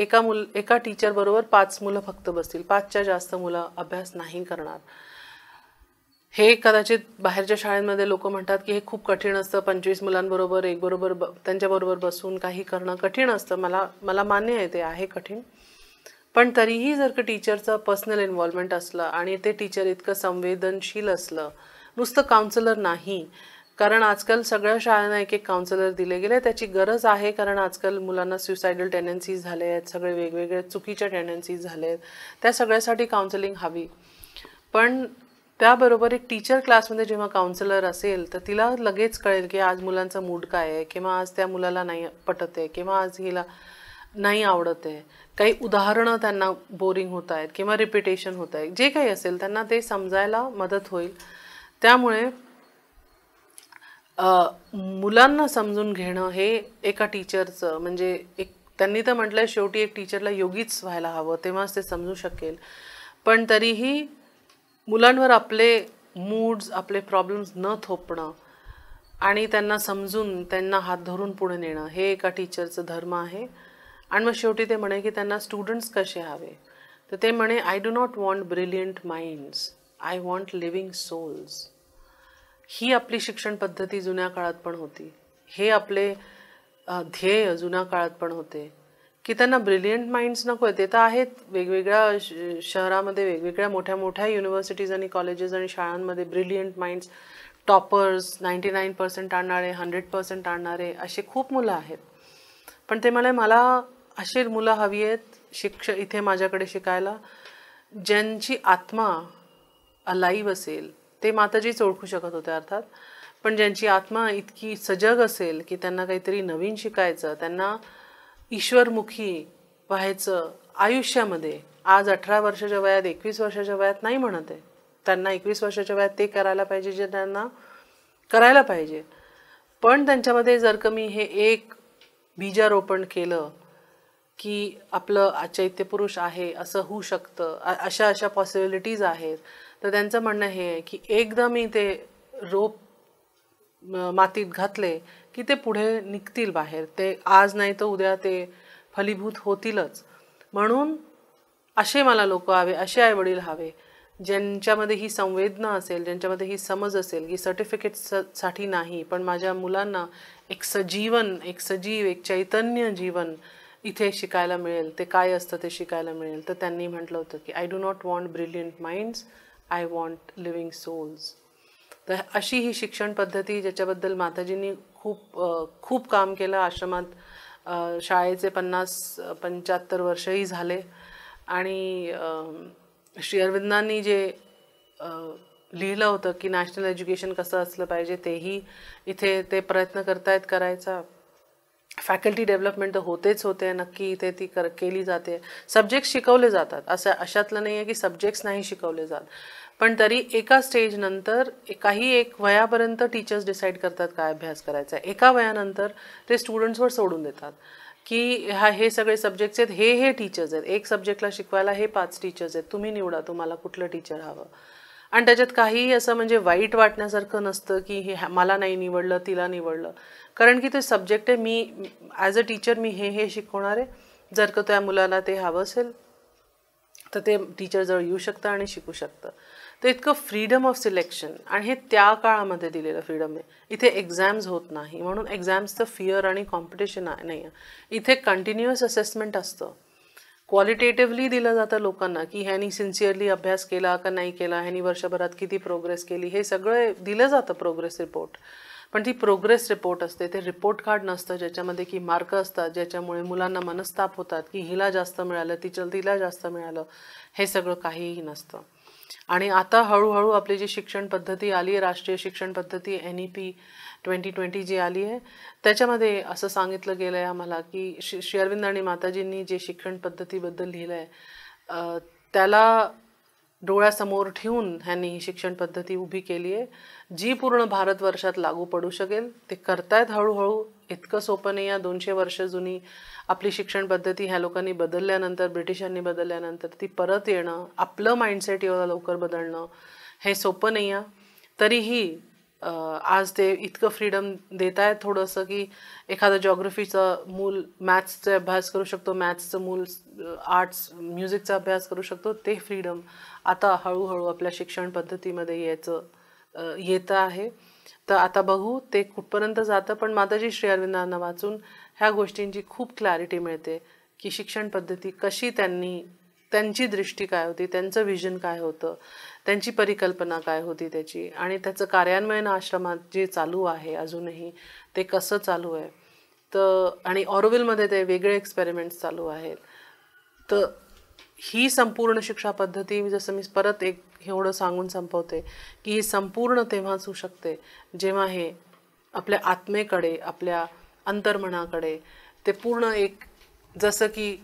एका टीचरबरोबर 5 मुलं फक्त बसतील, 5च्या जास्त मुलं अभ्यास नाही करणार. हे कदाचित बाहेरच्या शाळांमध्ये लोक म्हणतात की हे खूप कठीण असतं, 25 मुलांबरोबर त्यांच्याबरोबर बसून काही करणं कठीण असतं. मला मान्य आहे ते आहे कठीण. पण तरीही जर का टीचरचं पर्सनल इन्व्हॉल्वमेंट असलं आणि ते टीचर इतकं संवेदनशील असलं, नुसतं काउन्सिलर नाही, कारण आजकाल सगळ्या शाळांना एक काउन्सिलर दिले गेले, त्याची गरज आहे. कारण आजकाल मुलांना सुसायडल टेंडन्सीज झाले आहेत, सगळे वेगवेगळे चुकीच्या टेंडन्सीज झाले आहेत, त्या सगळ्यासाठी काउन्सिलिंग हवी. पण त्याबरोबर एक टीचर क्लासमध्ये जेव्हा काउन्सिलर असेल तर तिला लगेच कळेल की आज मुलांचा मूड काय आहे, किंवा आज त्या मुलाला नाही पटत आहे, किंवा आज हिला नाही आवडत आहे, काही उदाहरणं त्यांना बोरिंग होत आहेत किंवा रिपिटेशन होत आहे, जे काही असेल त्यांना ते समजायला मदत होईल. त्यामुळे मुलांना समजून घेणं हे एका टीचरचं म्हणजे एक त्यांनी तर म्हटलंय शेवटी एक टीचरला योगीच व्हायला हवं, तेव्हाच ते समजू शकेल. पण तरीही मुलांवर आपले मूड्स, आपले प्रॉब्लेम्स न थोपणं आणि त्यांना समजून त्यांना हात धरून पुढे नेणं हे एका टीचरचं धर्म आहे. आणि मग शेवटी ते म्हणे की त्यांना स्टुडंट्स कसे हवे, तर ते म्हणे I do not want brilliant minds, I want living souls. ही आपली शिक्षण पद्धती जुन्या काळात पण होती, हे आपले ध्येय जुन्या काळात पण होते की त्यांना ब्रिलियंट माइंड्स नको आहे. ते तर आहेत वेगवेगळ्या शहरामध्ये, वेगवेगळ्या मोठ्या मोठ्या युनिव्हर्सिटीज आणि कॉलेजेस आणि शाळांमध्ये ब्रिलियंट माइंड्स, टॉपर्स, 99% आणणारे, 100% आणणारे असे खूप मुलं आहेत. पण ते मला अशी मुलं हवी आहेत इथे माझ्याकडे शिकायला, ज्यांची आत्मा अलाईव्ह असेल. ते माताजीच ओळखू शकत होते अर्थात, पण ज्यांची आत्मा इतकी सजग असेल की त्यांना काहीतरी नवीन शिकायचं, त्यांना ईश्वरमुखी व्हायचं आयुष्यामध्ये. आज 18 वर्षाच्या वयात, 21 वर्षाच्या वयात नाही म्हणत आहे, त्यांना 21 वर्षाच्या वयात ते करायला पाहिजे जे त्यांना करायला पाहिजे. पण त्यांच्यामध्ये जर का मी हे एक बीजारोपण केलं की आपलं चैत्यपुरुष आहे, असं होऊ शकतं, अशा अशा पॉसिबिलिटीज आहेत, तर त्यांचं म्हणणं हे आहे की एकदा मी ते रोप मातीत घातले की ते पुढे निघतील बाहेर. ते आज नाही तर उद्या ते फलीभूत होतीलच. म्हणून असे मला लोक हवे, असे आईवडील हवे ज्यांच्यामध्ये ही संवेदना असेल, ज्यांच्यामध्ये ही समज असेल की सर्टिफिकेटसाठी नाही, पण माझ्या मुलांना एक सजीव, एक चैतन्य जीवन इथे शिकायला मिळेल. ते काय असतं ते शिकायला मिळेल. तर त्यांनी म्हटलं होतं की I do not want brilliant minds, I want living souls. तर अशी ही शिक्षण पद्धती ज्याच्याबद्दल माताजींनी खूप काम केलं. आश्रमात शाळेचे 50-75 वर्षही झाले. आणि श्री अरविंदांनी जे लिहिलं होतं की नॅशनल एज्युकेशन कसं असलं पाहिजे, तेही इथे ते प्रयत्न करतायत करायचा. फॅकल्टी डेव्हलपमेंट तर होते, नक्की इथे ती केली जाते. सब्जेक्ट्स शिकवले जातात, असं अशातलं नाही आहे की सब्जेक्ट्स नाही शिकवले जात, पण तरी एका स्टेज नंतर एक वयापर्यंत टीचर्स डिसाईड करतात काय अभ्यास करायचा आहे. एका वयानंतर ते स्टुडंट्सवर सोडून देतात की हे सगळे सब्जेक्ट्स आहेत, हे टीचर्स आहेत, एक सब्जेक्टला शिकवायला हे 5 टीचर्स आहेत, तुम्ही निवडा तुम्हाला कुठलं टीचर हवं. आणि त्याच्यात काहीही असं म्हणजे वाईट वाटण्यासारखं नसतं की हे मला नाही निवडलं, तिला निवडलं. कारण की ते सब्जेक्ट आहे, मी ॲज अ टीचर मी हे शिकवणार आहे. जर का त्या मुलाला ते हवं असेल तर ते टीचरजवळ येऊ शकतं आणि शिकू शकतं. तर इतकं फ्रीडम ऑफ सिलेक्शन, आणि हे त्या काळामध्ये दिलेलं फ्रीडम आहे. इथे एक्झाम्स होत नाही, म्हणून एक्झाम्सचं फिअर आणि कॉम्पिटिशन नाही आहे. इथे कंटिन्युअस असेसमेंट असतं. क्वालिटेटिव्हली दिलं जातं लोकांना की ह्यानी सिन्सिअरली अभ्यास केला का नाही केला, ह्यानी वर्षभरात किती प्रोग्रेस केली, हे सगळं दिलं जातं प्रोग्रेस रिपोर्ट. पण ती प्रोग्रेस रिपोर्ट असते, ते रिपोर्ट कार्ड नसतं ज्याच्यामध्ये की मार्क असतात, ज्याच्यामुळे मुलांना मनस्ताप होतात की हिला जास्त मिळालं, तिला जास्त मिळालं. हे सगळं काहीही नसतं. आणि आता हळूहळू आपली जी शिक्षण पद्धती आली आहे, राष्ट्रीय शिक्षण पद्धती NEP 2020 जी आली आहे, त्याच्यामध्ये असं सांगितलं गेलं आहे आम्हाला की श्री अरविंद आणि माताजींनी जे शिक्षण पद्धतीबद्दल लिहिलं आहे त्याला डोळ्यासमोर ठेवून ह्यांनी ही शिक्षण पद्धती उभी केली आहे, जी पूर्ण भारतवर्षात लागू पडू शकेल. ते करतायत हळूहळू. इतकं सोपं नाही. 200 वर्ष जुनी आपली शिक्षण पद्धती ह्या लोकांनी बदलल्यानंतर, ब्रिटिशांनी बदलल्यानंतर ती परत येणं, आपलं माइंडसेट एवढं लवकर बदलणं हे सोपं नाही आहे. तरीही आज ते इतकं फ्रीडम देत आहेत थोडंसं की एखादं जॉग्रफीचं मूल मॅथ्सचा अभ्यास करू शकतो, मॅथ्सचं मूल आर्ट्स म्युझिकचा अभ्यास करू शकतो. ते फ्रीडम आता हळूहळू आपल्या शिक्षण पद्धतीमध्ये येतं आहे. तर आता बघू ते कुठपर्यंत जातं. पण माताजी श्री अरविंदांना वाचून ह्या गोष्टींची खूप क्लॅरिटी मिळते की शिक्षण पद्धती कशी त्यांची दृष्टी काय होती, त्यांचं विजन काय होतं, त्यांची परिकल्पना काय होती त्याची, आणि त्याचं कार्यान्वयन आश्रमात जे चालू आहे अजूनही ते कसं चालू आहे. तर आणि ऑरोविलमध्ये ते वेगळे एक्सपेरिमेंट्स चालू आहेत. तर ही संपूर्ण शिक्षा पद्धती, जसं मी परत एवढं सांगून संपवते की ही संपूर्ण तेव्हाच होऊ शकते जेव्हा हे आपल्या आत्मेकडे, आपल्या अंतर्मनाकडे ते पूर्ण जसं की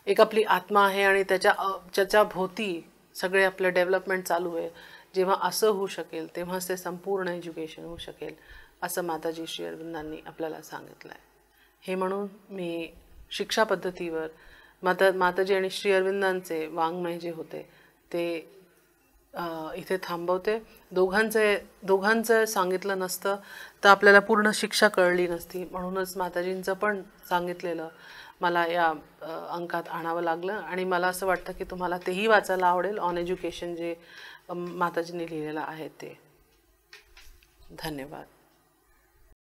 एक आपली आत्मा आहे आणि त्याच्या भोवती सगळे आपलं डेव्हलपमेंट चालू आहे. जेव्हा असं होऊ शकेल तेव्हाच ते संपूर्ण एज्युकेशन होऊ शकेल, असं माताजी श्री अरविंदांनी आपल्याला सांगितलं आहे. हे म्हणून मी शिक्षा पद्धतीवर माताजी आणि श्री अरविंदांचे वाङ्मय जे होते ते इथे थांबवते. दोघांचं सांगितलं नसतं तर आपल्याला पूर्ण शिक्षा कळली नसती. म्हणूनच माताजींचं पण सांगितलेलं मला या अंकात आणावं लागलं. आणि मला असं वाटतं की तुम्हाला तेही वाचायला आवडेल, ऑन एज्युकेशन जे माताजींनी लिहिलेलं आहे ते. धन्यवाद.